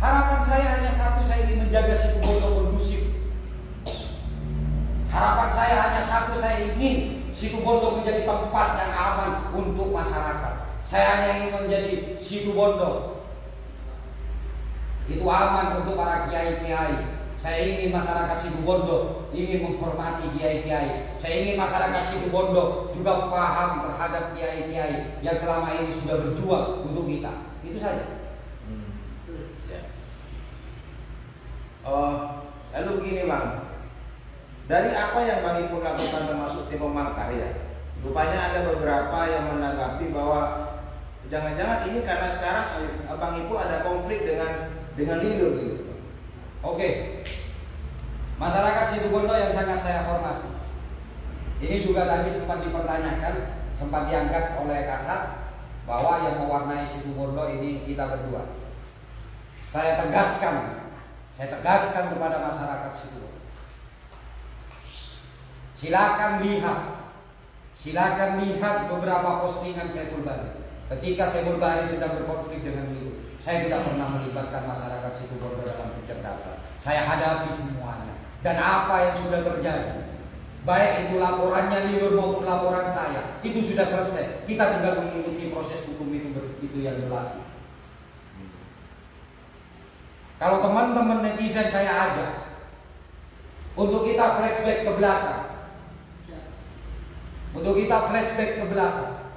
G: Harapan saya hanya satu, saya ingin menjaga Situbondo kondusif. Harapan saya hanya satu, saya ingin Situbondo menjadi tempat yang aman untuk masyarakat. Saya hanya ingin menjadi Situbondo itu aman untuk para kiai-kiai. Saya ingin masyarakat Situbondo ingin menghormati kiai-kiai. Saya ingin masyarakat Situbondo juga paham terhadap kiai-kiai yang selama ini sudah berjuang untuk kita. Itu saja.
B: Ya. Lalu begini Bang, dari apa yang Bang Ipul lakukan termasuk tim Pemang Karya, rupanya ada beberapa yang menanggapi bahwa jangan-jangan ini karena sekarang Bang Ipul ada konflik dengan Lilo gitu.
G: Oke. Masyarakat Situbondo yang sangat saya hormati. Ini juga tadi sempat dipertanyakan, sempat diangkat oleh Kasat bahwa yang mewarnai Situbondo ini kita berdua. Saya tegaskan kepada masyarakat Situbondo. Silakan lihat beberapa postingan Saiful Bahri. Ketika Saiful Bahri sedang berkonflik dengan Lilo, saya tidak pernah melibatkan masyarakat Situbondo dalam pencerdasan. Saya hadapi semuanya. Dan apa yang sudah terjadi, baik itu laporannya Lilo maupun laporan saya, itu sudah selesai. Kita tinggal mengikuti proses hukum itu yang berlaku. Kalau teman-teman netizen saya ajak untuk kita flashback ke belakang, Untuk kita flashback ke belakang.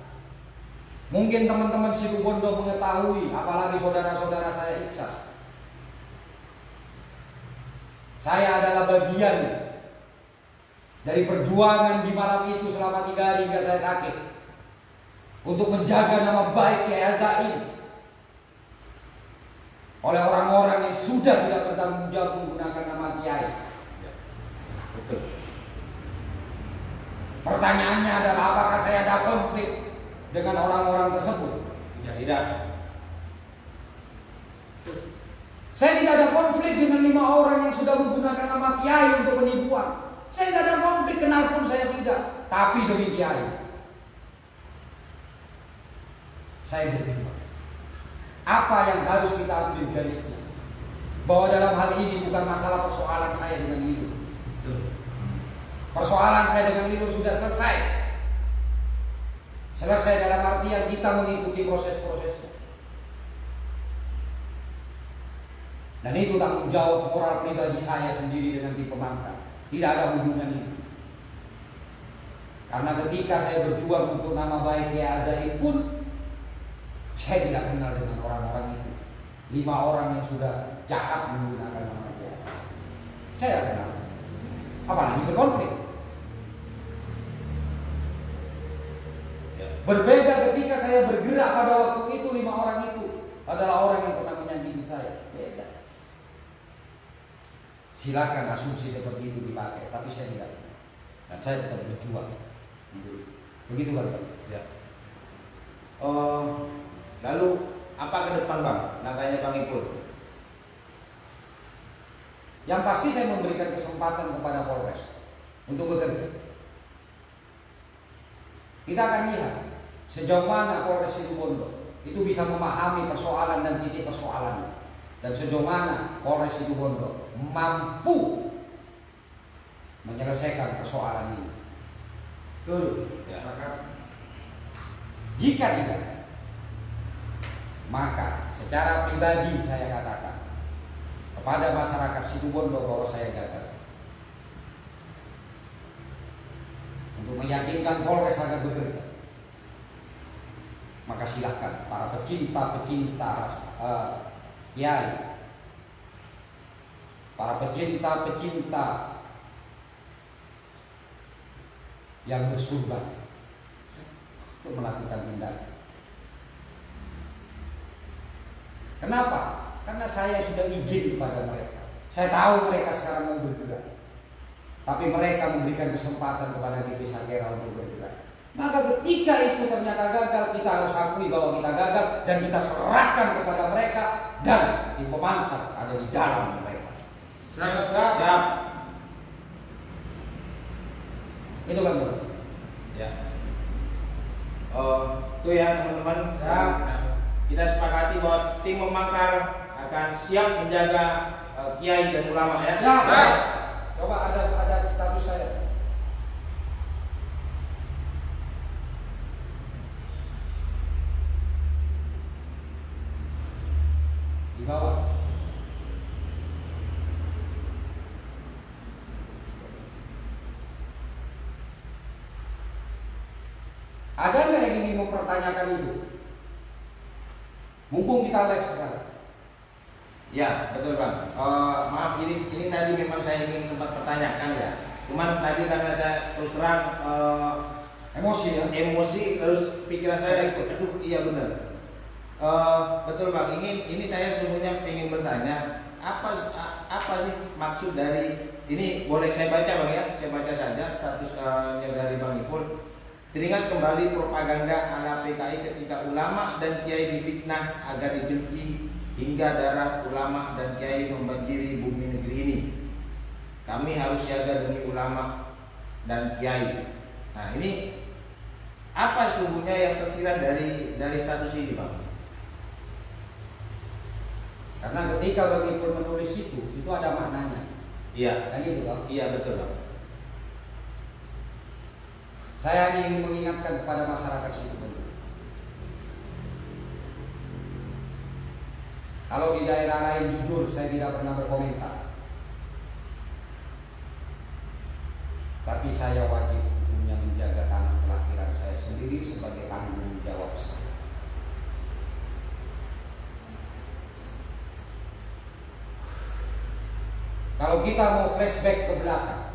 G: Mungkin teman-teman Situbondo mengetahui, apalagi saudara-saudara saya Iksas. Saya adalah bagian dari perjuangan di malam itu selama 3 hari hingga saya sakit. Untuk menjaga nama baik Kiai Azaim oleh orang-orang yang sudah tidak bertanggung jawab menggunakan nama Kiai.
B: Betul.
G: Pertanyaannya adalah apakah saya ada konflik dengan orang-orang tersebut?
B: Tidak.
G: Saya tidak ada konflik dengan 5 orang yang sudah menggunakan nama Kiai untuk penipuan. Saya tidak ada konflik, kenal pun saya tidak. Tapi demi Kiai, saya berjuang. Apa yang harus kita ambil garisnya? Bahwa dalam hal ini bukan masalah persoalan saya dengan Lilo. Persoalan saya dengan Lilo sudah selesai. Selesai dalam artian kita mengikuti proses-prosesnya. Dan itu tanggung jawab moral pribadi saya sendiri dengan tim pemangkat. Tidak ada hubungannya. Karena ketika saya berjuang untuk nama baik Kiai Azaim pun, saya tidak kenal dengan orang-orang itu. 5 orang yang sudah jahat menggunakan nama Kiai. Saya tidak kenal. Apalagi berkonflik. Berbeda ketika saya bergerak pada waktu itu, 5 orang itu adalah orang yang pernah menyakiti saya. Beda. Silakan asumsi seperti itu dipakai, tapi saya tidak. Dan saya tetap berjuang. Begitu Bang.
B: Ya. Lalu apa ke depan Bang? Langkahnya Bang Ipul?
G: Yang pasti saya memberikan kesempatan kepada Polres untuk bekerja. Kita akan lihat sejauh mana Polres Situbondo itu bisa memahami persoalan dan titik persoalan, dan sejauh mana Polres Situbondo mampu menyelesaikan persoalan ini.
E: Betul.
B: Ya.
G: Jika tidak, maka secara pribadi saya katakan kepada masyarakat Situbondo bahwa saya gagal. Untuk meyakinkan Polres agar bekerja, maka silahkan para pecinta-pecinta Kiai, para pecinta-pecinta yang bersurban untuk melakukan tindakan. Kenapa? Karena saya sudah izin kepada mereka. Saya tahu mereka sekarang mau bergerak, tapi mereka memberikan kesempatan kepada DP Sagera untuk bergerak. Maka ketika itu ternyata gagal, kita harus akui bahwa kita gagal dan kita serahkan kepada mereka, dan tim pemangkat ada di dalam mereka.
B: Siap.
G: Itu kan Bro?
B: Ya. Itu ya teman-teman.
E: Ya.
B: Kita sepakati bahwa tim memangkar akan siap menjaga kiai dan ulama ya.
E: Ya.
G: Baik. Coba ada status saya. Di bawah. Ada nggak yang ingin mempertanyakan itu? Mumpung kita live sekarang.
B: Ya, betul Bang. Maaf ini tadi memang saya ingin sempat pertanyakan ya. Cuman tadi karena saya terus terang
G: Emosi ya?
B: emosi terus pikiran saya ikut. Aduh, iya benar. Betul Bang. Ini saya sebenarnya ingin bertanya apa sih maksud dari ini? Boleh saya baca Bang ya? Saya baca saja statusnya dari Bang Ipul. Teringat kembali propaganda ala PKI ketika ulama dan kiai difitnah agar dibenci hingga darah ulama dan kiai membanjiri bumi negeri ini. Kami harus siaga demi ulama dan kiai. Nah ini apa sesungguhnya yang tersirat dari status ini Bang?
G: Karena ketika Bang Ipul menulis itu ada maknanya.
B: Iya.
G: Kan itu Bang?
B: Iya betul Bang.
G: Saya hanya ingin mengingatkan kepada masyarakat Situbondo. Kalau di daerah lain jujur saya tidak pernah berkomentar. Tapi saya wajib hukumnya menjaga tanah kelahiran. sendiri sebagai tanggung jawab saya. Kalau kita mau flashback ke belakang,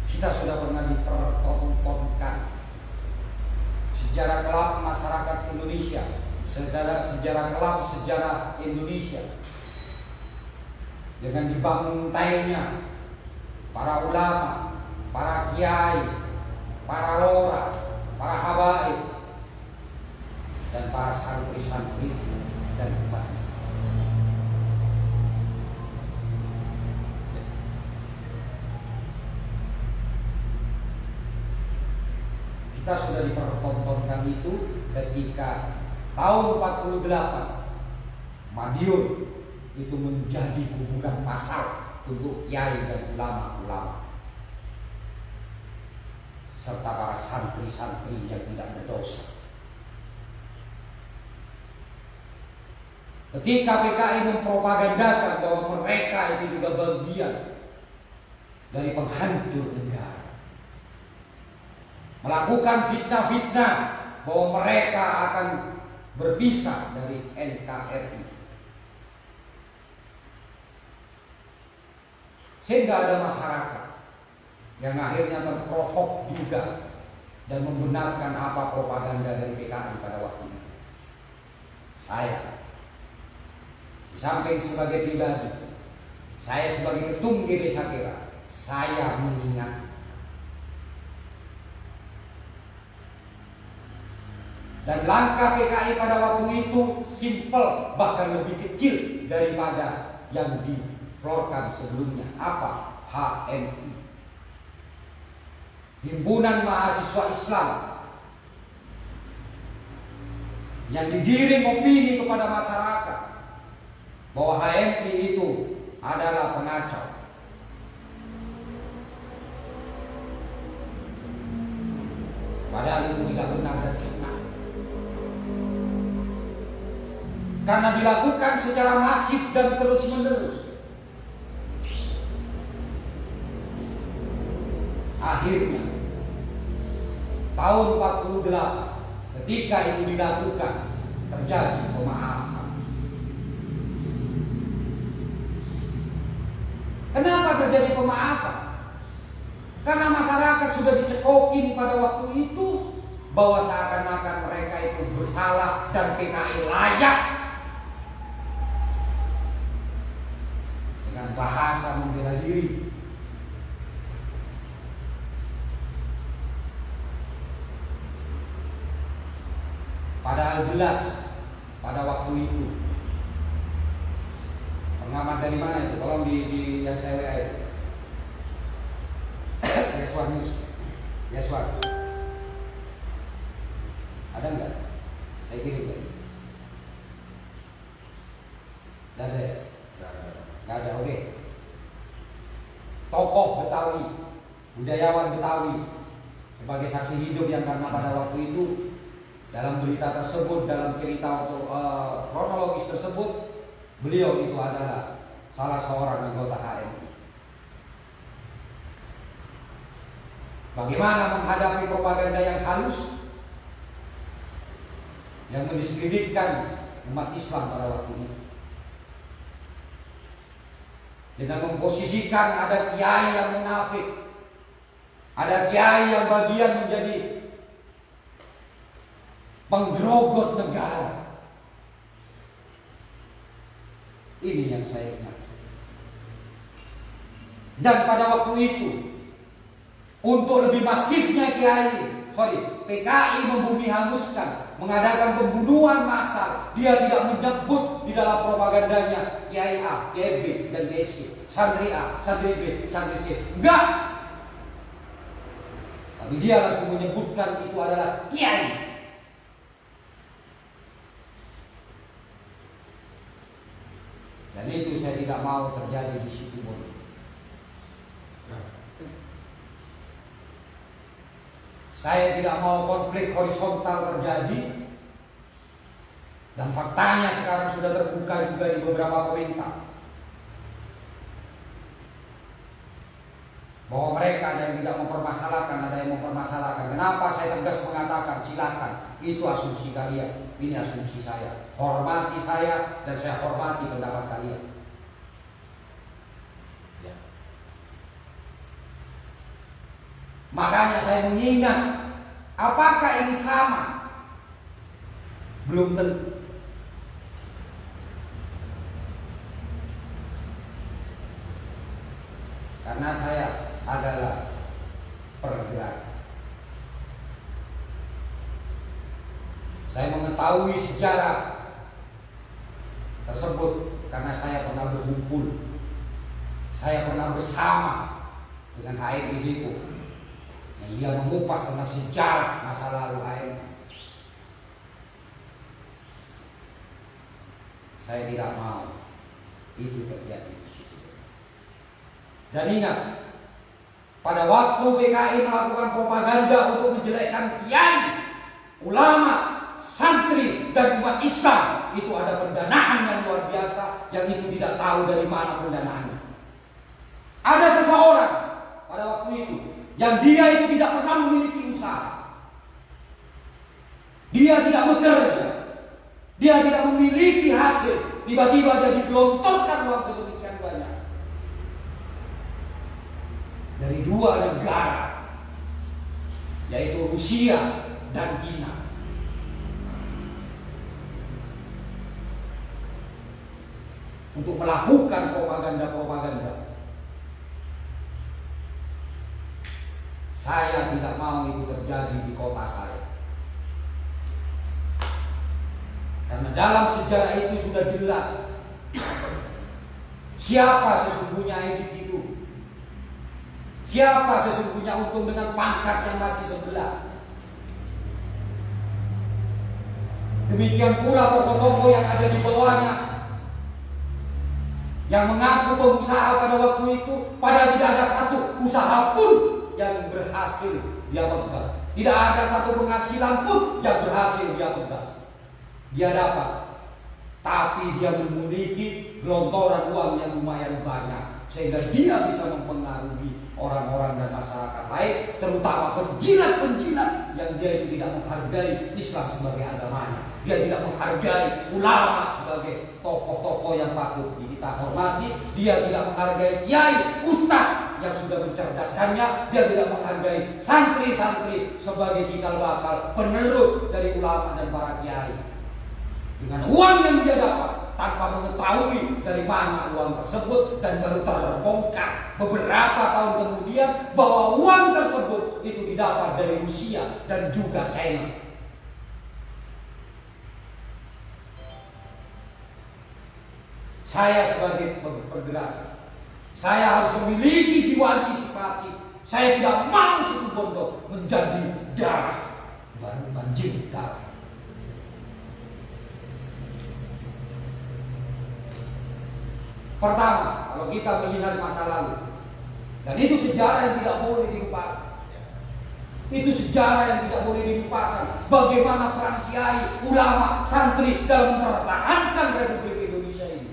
G: kita sudah pernah dipertontonkan sejarah kelam masyarakat Indonesia, sejarah kelam sejarah Indonesia, dengan dibantainya para ulama, para kiai, para lora, para habaib, dan para santri-santri dan bangsa. Kita sudah dipertontonkan itu ketika tahun 48 Madiun itu menjadi kuburan masal untuk kiai dan ulama-ulama serta para santri-santri yang tidak berdosa. Ketika PKI mempropagandakan bahwa mereka itu juga bagian dari penghancur negara, melakukan fitnah-fitnah bahwa mereka akan berpisah dari NKRI, sehingga ada masyarakat yang akhirnya terprovok juga dan membenarkan apa propaganda dari PKI pada waktu itu. Saya, di samping sebagai pribadi, saya sebagai ketum GB Sakira, saya mengingat dan langkah PKI pada waktu itu simpel, bahkan lebih kecil daripada yang diflorkan sebelumnya. Apa? HMI, Himpunan Mahasiswa Islam, yang digiring opini kepada masyarakat bahwa HMI itu adalah pengacau. Padahal itu tidak benar dan fitnah. Karena dilakukan secara masif dan terus-menerus. Akhirnya tahun 48 ketika itu dilakukan terjadi pemaafan. Kenapa terjadi pemaafan? Karena masyarakat sudah dicekokin pada waktu itu bahwa seakan-akan mereka itu bersalah dan PKI layak dengan bahasa membela diri. Padahal jelas pada waktu itu, pengamat dari mana itu? Tolong di yang saya WA itu. Yeswar News, Yeswar. Ada enggak? Saya kirim tadi. Tidak ada ya? Nggak ada, oke. Tokoh Betawi, budayawan Betawi, sebagai saksi hidup yang karena pada waktu itu dalam berita tersebut, dalam cerita kronologis tersebut, beliau itu adalah salah seorang anggota HMI. Bagaimana menghadapi propaganda yang halus yang mendiskreditkan umat Islam pada waktu itu, dengan memposisikan ada kiai yang munafik, ada kiai yang bagian menjadi penggerogot negara. Ini yang saya ingat. Dan pada waktu itu, untuk lebih masifnya PKI membumi hanguskan, mengadakan pembunuhan massal. Dia tidak menyebut di dalam propagandanya Kiai A, Kiai B, dan Kiai C, santri A, santri B, santri C. Enggak. Tapi dia langsung menyebutkan itu adalah Kiai. Dan itu saya tidak mau terjadi di situ. Saya tidak mau konflik horizontal terjadi. Dan faktanya sekarang sudah terbuka juga di beberapa pemerintah. Bahwa mereka ada yang tidak mempermasalahkan, ada yang mempermasalahkan. Kenapa saya tegas mengatakan silakan, itu asumsi kalian, ini asumsi saya. Hormati saya dan saya hormati pendapat kalian. Ya. Makanya saya mengingat, apakah ini sama? Belum tentu. Karena saya adalah pergerakan. Saya mengetahui sejarah tersebut karena saya pernah berkumpul, saya pernah bersama dengan HMI Depok. Ia mengupas tentang sejarah masa lalu HMI. Saya tidak mau itu terjadi. Dan ingat, pada waktu PKI melakukan propaganda untuk menjelekkan kiai, ulama, santri, dan umat Islam, itu ada pendanaan yang luar biasa yang itu tidak tahu dari mana pendanaannya. Ada seseorang pada waktu itu yang dia itu tidak pernah memiliki usaha, dia tidak bekerja, dia tidak memiliki hasil, tiba-tiba dia digelontorkan uang sedemikian banyak dari dua negara, yaitu Rusia dan China. Untuk melakukan propaganda-propaganda. Saya tidak mau itu terjadi di kota saya. Karena dalam sejarah itu sudah jelas siapa sesungguhnya Edith itu. Siapa sesungguhnya Untung dengan pangkat yang masih sebelah. Demikian pula tokoh-tokoh yang ada di bawahnya, yang mengaku pengusaha pada waktu itu, padahal tidak ada satu usaha pun yang berhasil dia pegang. Tidak ada satu penghasilan pun yang berhasil dia pegang. Dia dapat, tapi dia memiliki gelontoran uang yang lumayan banyak, sehingga dia bisa mempengaruhi orang-orang dan masyarakat lain, terutama penjilat-penjilat yang dia itu tidak menghargai Islam sebagai agamanya. Dia tidak menghargai ulama sebagai tokoh-tokoh yang patut kita hormati. Dia tidak menghargai kiai, ustaz yang sudah mencerdaskannya. Dia tidak menghargai santri-santri sebagai cikal bakal penerus dari ulama dan para kiai. Dengan uang yang dia dapat tanpa mengetahui dari mana uang tersebut, dan baru terbongkar beberapa tahun kemudian bahwa uang tersebut itu didapat dari Rusia dan juga China. Saya sebagai pergerakan, saya harus memiliki jiwa antisipatif. Saya tidak mau Situbondo menjadi darah baru banjir darah. Pertama, kalau kita melihat masa lalu, dan itu sejarah yang tidak boleh dilupakan. Itu sejarah yang tidak boleh dilupakan. Bagaimana peran kiai, ulama, santri dalam mempertahankan Republik Indonesia ini.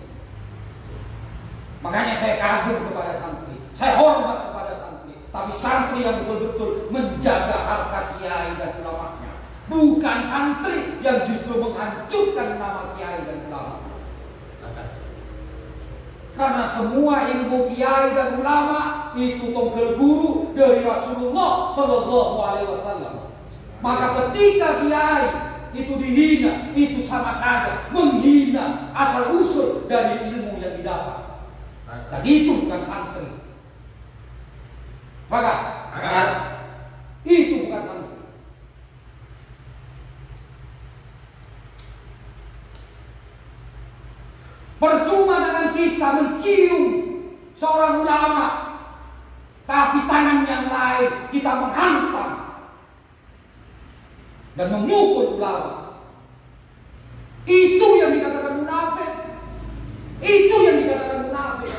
G: Makanya saya kagum kepada santri, saya hormat kepada santri. Tapi santri yang betul-betul menjaga harkat kiai dan ulamanya, bukan santri yang justru menghancurkan nama kiai dan ulama. Karena semua ilmu kiai dan ulama itu tonggel guru dari Rasulullah Shallallahu Alaihi Wasallam. Maka ketika kiai itu dihina, itu sama saja menghina asal usul dari ilmu yang didapat. Dan itu bukan santri. Maka itu bukan santri. Percuma dengan kita mencium seorang ulama, tapi tangan yang lain kita menghantam dan memukul ulama. Itu yang dikatakan munafik. Itu yang dikatakan munafik.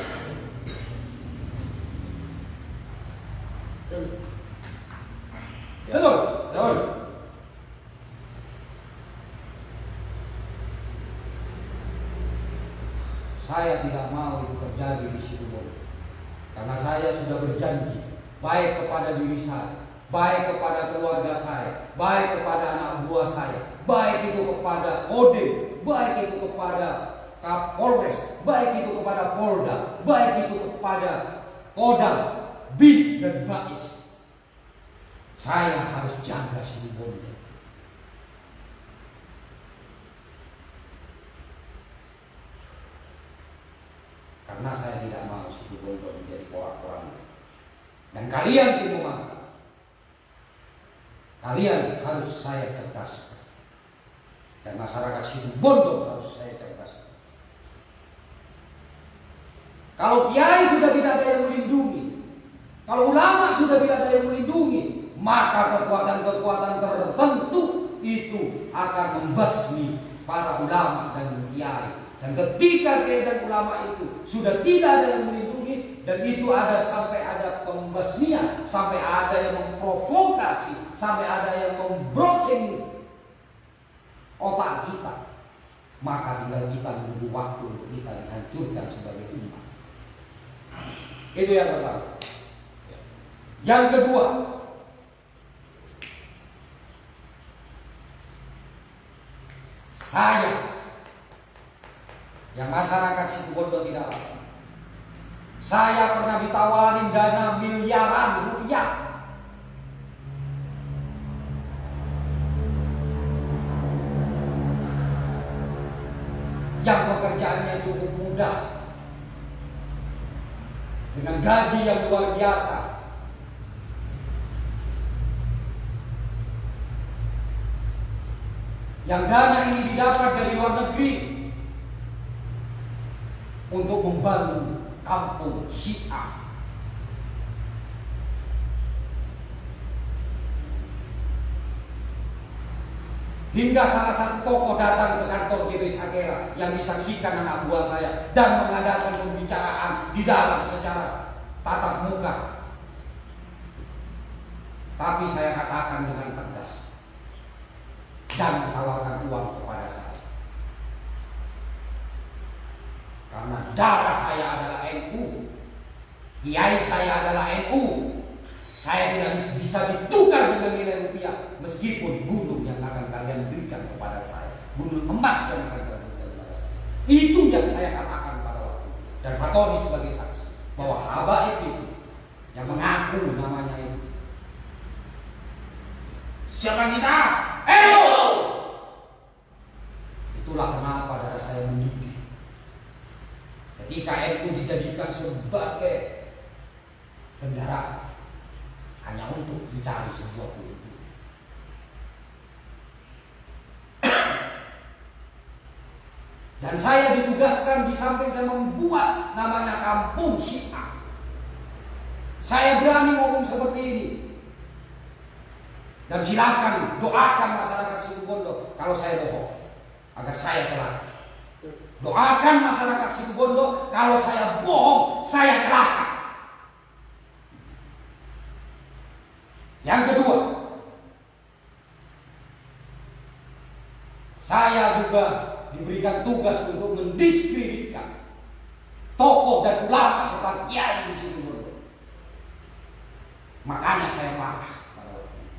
G: Betul. Betul. Saya tidak mau itu terjadi di Situbondo, karena saya sudah berjanji baik kepada diri saya, baik kepada keluarga saya, baik kepada anak buah saya, baik itu kepada Kodim, baik itu kepada Kapolres, baik itu kepada Polda, baik itu kepada Kodam, BIN dan Bais. Saya harus jaga Situbondo. Karena saya tidak mau Situbondo menjadi porak-poranda. Dan kalian tim Memantau, kalian harus saya cerdaskan. Dan masyarakat Situbondo harus saya cerdaskan. Kalau kiai sudah tidak ada yang melindungi, kalau ulama sudah tidak ada yang melindungi, maka kekuatan-kekuatan tertentu itu akan membasmi para ulama dan kiai. Dan ketika kiai dan ulama itu sudah tidak ada yang melindungi, dan itu ada sampai ada pembasmian, sampai ada yang memprovokasi, sampai ada yang membrowsing otak kita, maka tinggal kita menunggu waktu untuk kita dihancurkan sebagai umat. Itu yang pertama. Yang kedua, saya yang masyarakat Situbondo tidak tahu. Saya pernah ditawarin dana miliaran rupiah. Yang pekerjaannya cukup mudah, dengan gaji yang luar biasa. Yang dana ini didapat dari luar negeri untuk membangun kampung Syiah. Hingga salah satu tokoh datang ke kantor JP Sakera yang disaksikan anak buah saya dan mengadakan pembicaraan di dalam secara tatap muka. Tapi saya katakan dengan tegas dan menawarkan uang kepada saya. Karena darah saya adalah NU, kiai saya adalah NU. Saya tidak bisa ditukar dengan nilai rupiah, meskipun gunung yang akan kalian berikan kepada saya, gunung emas yang akan kalian berikan kepada saya. Itu yang saya katakan pada waktu itu. Dan Fatoni sebagai saksi bahwa Habaib itu yang mengaku namanya itu. Siapa kita? NU. Itulah kenapa darah saya mendidih ketika NU dijadikan sebagai kendaraan hanya untuk mencari sebuah politik. Dan saya ditugaskan di samping saya membuat namanya kampung Syiah. Saya berani ngomong seperti ini. Dan silakan doakan masyarakat Situbondo kalau saya bohong, agar saya celaka. Doakan masyarakat Situbondo kalau saya bohong, saya celaka. Yang kedua, saya juga diberikan tugas untuk mendiskreditkan tokoh dan ulama serta kiai di Situbondo. Makanya saya marah pada waktu itu.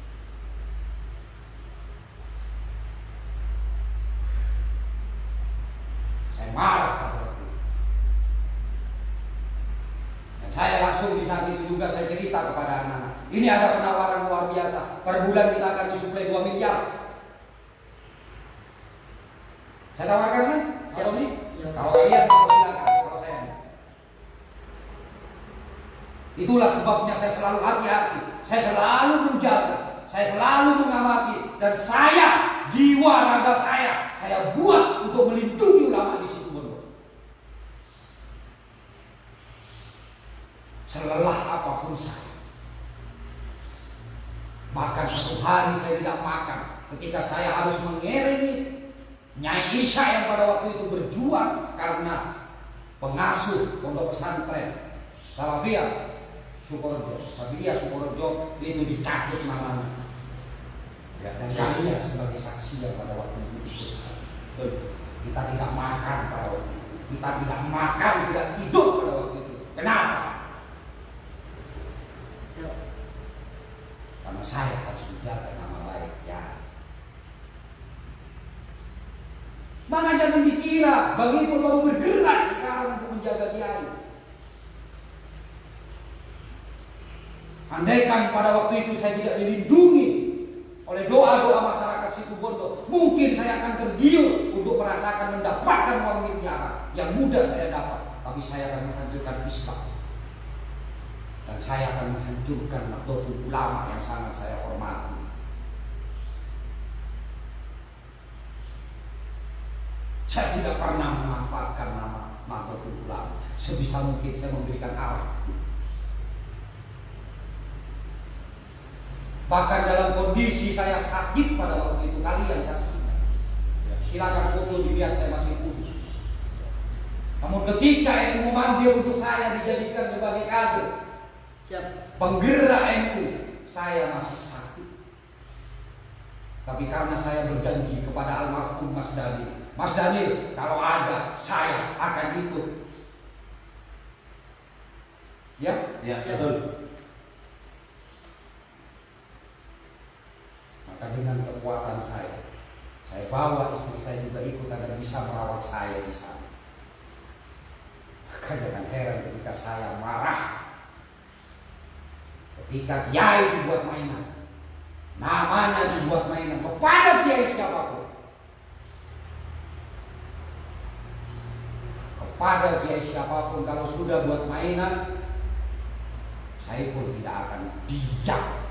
G: Saya marah pada waktu itu. Dan saya langsung di saat itu juga saya cerita kepada anak-anak. Ini ada penawaran luar biasa. Per bulan kita akan disuplai 2 miliar. Saya tawarkan kan? Kalau ini? Kalau kalian mau silakan. Kalau saya enggak. Itulah sebabnya saya selalu hati-hati. Saya selalu menjaga. Saya selalu mengamati. Dan saya, jiwa raga saya buat untuk melindungi ulama di Situbondo. Selelah apapun saya. Bahkan satu hari saya tidak makan ketika saya harus mengiringi Nyai Isya yang pada waktu itu berjuang karena pengasuh pondok pesantren Salafiyah Sukorejo, itu dicabut namanya. Ya, dan kalian sebagai saksi yang pada waktu itu ikut saya. Kita tidak makan pada waktu itu. Kita tidak makan, tidak tidur pada waktu itu. Kenapa? Bang Ipul baru bergerak sekarang untuk menjaga kiai. Andaikan pada waktu itu saya tidak dilindungi oleh doa-doa masyarakat Situbondo, mungkin saya akan tergiur untuk merasakan mendapatkan uang miliaran yang mudah saya dapat. Tapi saya akan menghancurkan Islam. Dan saya akan menghancurkan Nahdlatul Ulama yang sangat saya hormati. Saya tidak pernah memanfaatkan nama Nahdlatul Ulama. Sebisa mungkin saya memberikan arah. Bahkan dalam kondisi saya sakit pada waktu itu, kalian saksikan. Silakan foto dilihat, saya masih kudus. Namun ketika NU memanggil untuk saya dijadikan sebagai kader penggerak NU, saya masih sakit. Tapi karena saya berjanji kepada almarhum Mas Daniel, kalau ada saya akan ikut. Ya,
B: betul.
G: Maka dengan kekuatan saya bawa istri saya juga ikut agar bisa merawat saya di sana. Maka jangan heran ketika saya marah, ketika kiai dibuat mainan, namanya dibuat mainan kepada kiai siapapun, kalau sudah buat mainan, saya pun tidak akan diam.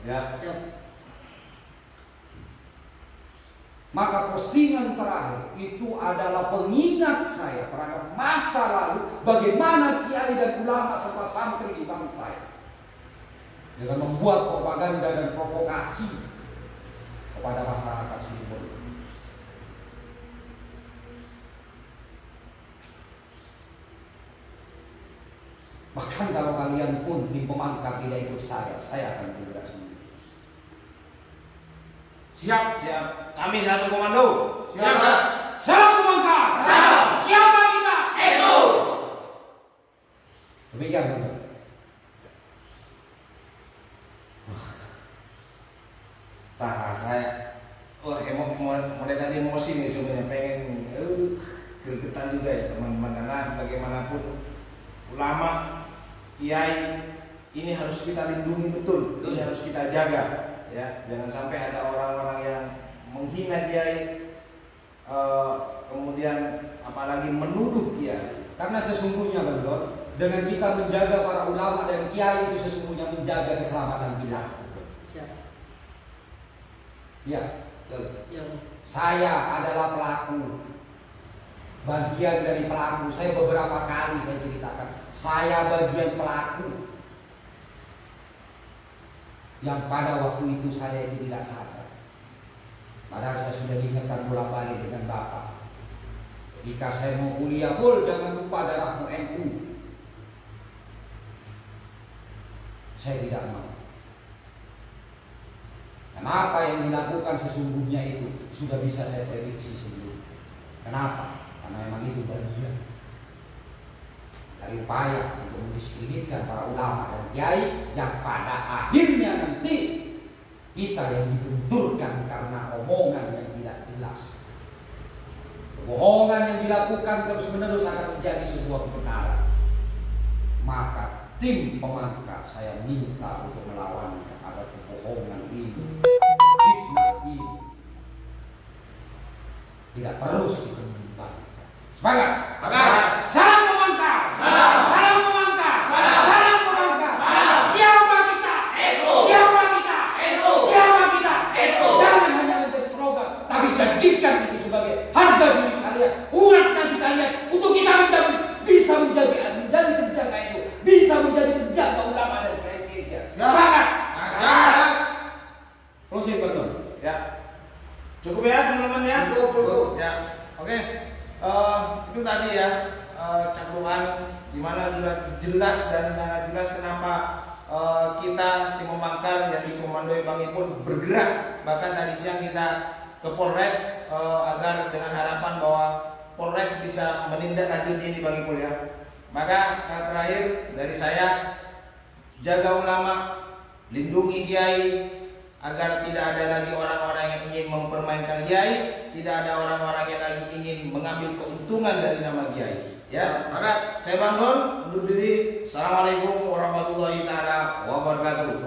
B: Ya.
G: Maka postingan terakhir itu adalah pengingat saya terhadap masa lalu, bagaimana kiai dan ulama serta santri dibantai dengan membuat propaganda dan provokasi kepada masyarakat Situbondo. Bahkan kalau kalian pun tim pemangkat tidak ikut saya akan bergerak sendiri.
B: Siap. Kami satu komando.
G: Siap. Salam pemangkat.
B: Salam.
G: Siapa kita?
B: NU.
G: Demikian benar.
B: Saya mulai tadi emosi nih sebenarnya, pengen gergetan juga ya teman-teman, karena bagaimanapun ulama, kiai ini harus kita lindungi betul, ini harus kita jaga ya. Jangan sampai ada orang-orang yang menghina kiai, kemudian apalagi menuduh kiai.
G: Karena sesungguhnya Bang, dengan kita menjaga para ulama dan kiai itu sesungguhnya menjaga keselamatan kita. Ya, saya adalah pelaku, bagian dari pelaku. Saya beberapa kali saya ceritakan, saya bagian pelaku yang pada waktu itu saya itu tidak sadar. Padahal saya sudah diingatkan bolak-balik dengan Bapak. Jika saya mau kuliah full, jangan lupa darahmu NU. Saya tidak mau. Kenapa yang dilakukan sesungguhnya itu sudah bisa saya prediksi sebelumnya. Kenapa? Karena memang itu bagian dari upaya untuk mendiskreditkan para ulama dan kiai yang pada akhirnya nanti kita yang dibenturkan karena omongan yang tidak jelas. Kebohongan yang dilakukan terus-menerus akan menjadi sebuah kebenaran. Maka tim pemangkat saya minta untuk melawannya agar kebohongan ini, fitnah ini tidak terus dikembangkan. Semangat! Salam pemangkat! Salam pemangkat! Salam pemangkat! Siapa kita? Siapa kita? Siapa kita? Jangan hanya menjadi slogan, tapi jadikan itu sebagai harga diri kalian, urat nanti kalian untuk kita bisa menjadi penjaga itu, bisa menjadi penjaga ulama dan kiai. Sangat. Closing Bang.
B: Ya. Cukup ya teman-teman ya. Cukup. Ya. Oke. Itu tadi ya cakruan dimana sudah jelas dan jelas kenapa kita tim pemangkal yang dikomandoi Bang Ipul bergerak, bahkan tadi siang kita ke Polres agar dengan harapan bahwa Polres bisa menindaklanjuti ini Bang Ipul ya. Maka terakhir dari saya, jaga ulama, lindungi kiai agar tidak ada lagi orang-orang yang ingin ingin mempermainkan Kiai, tidak ada orang-orang yang lagi ingin mengambil keuntungan dari nama Kiai. Ya,
C: Sepakat.
B: saya Bang Don undur diri. Assalamualaikum warahmatullahi taala wabarakatuh.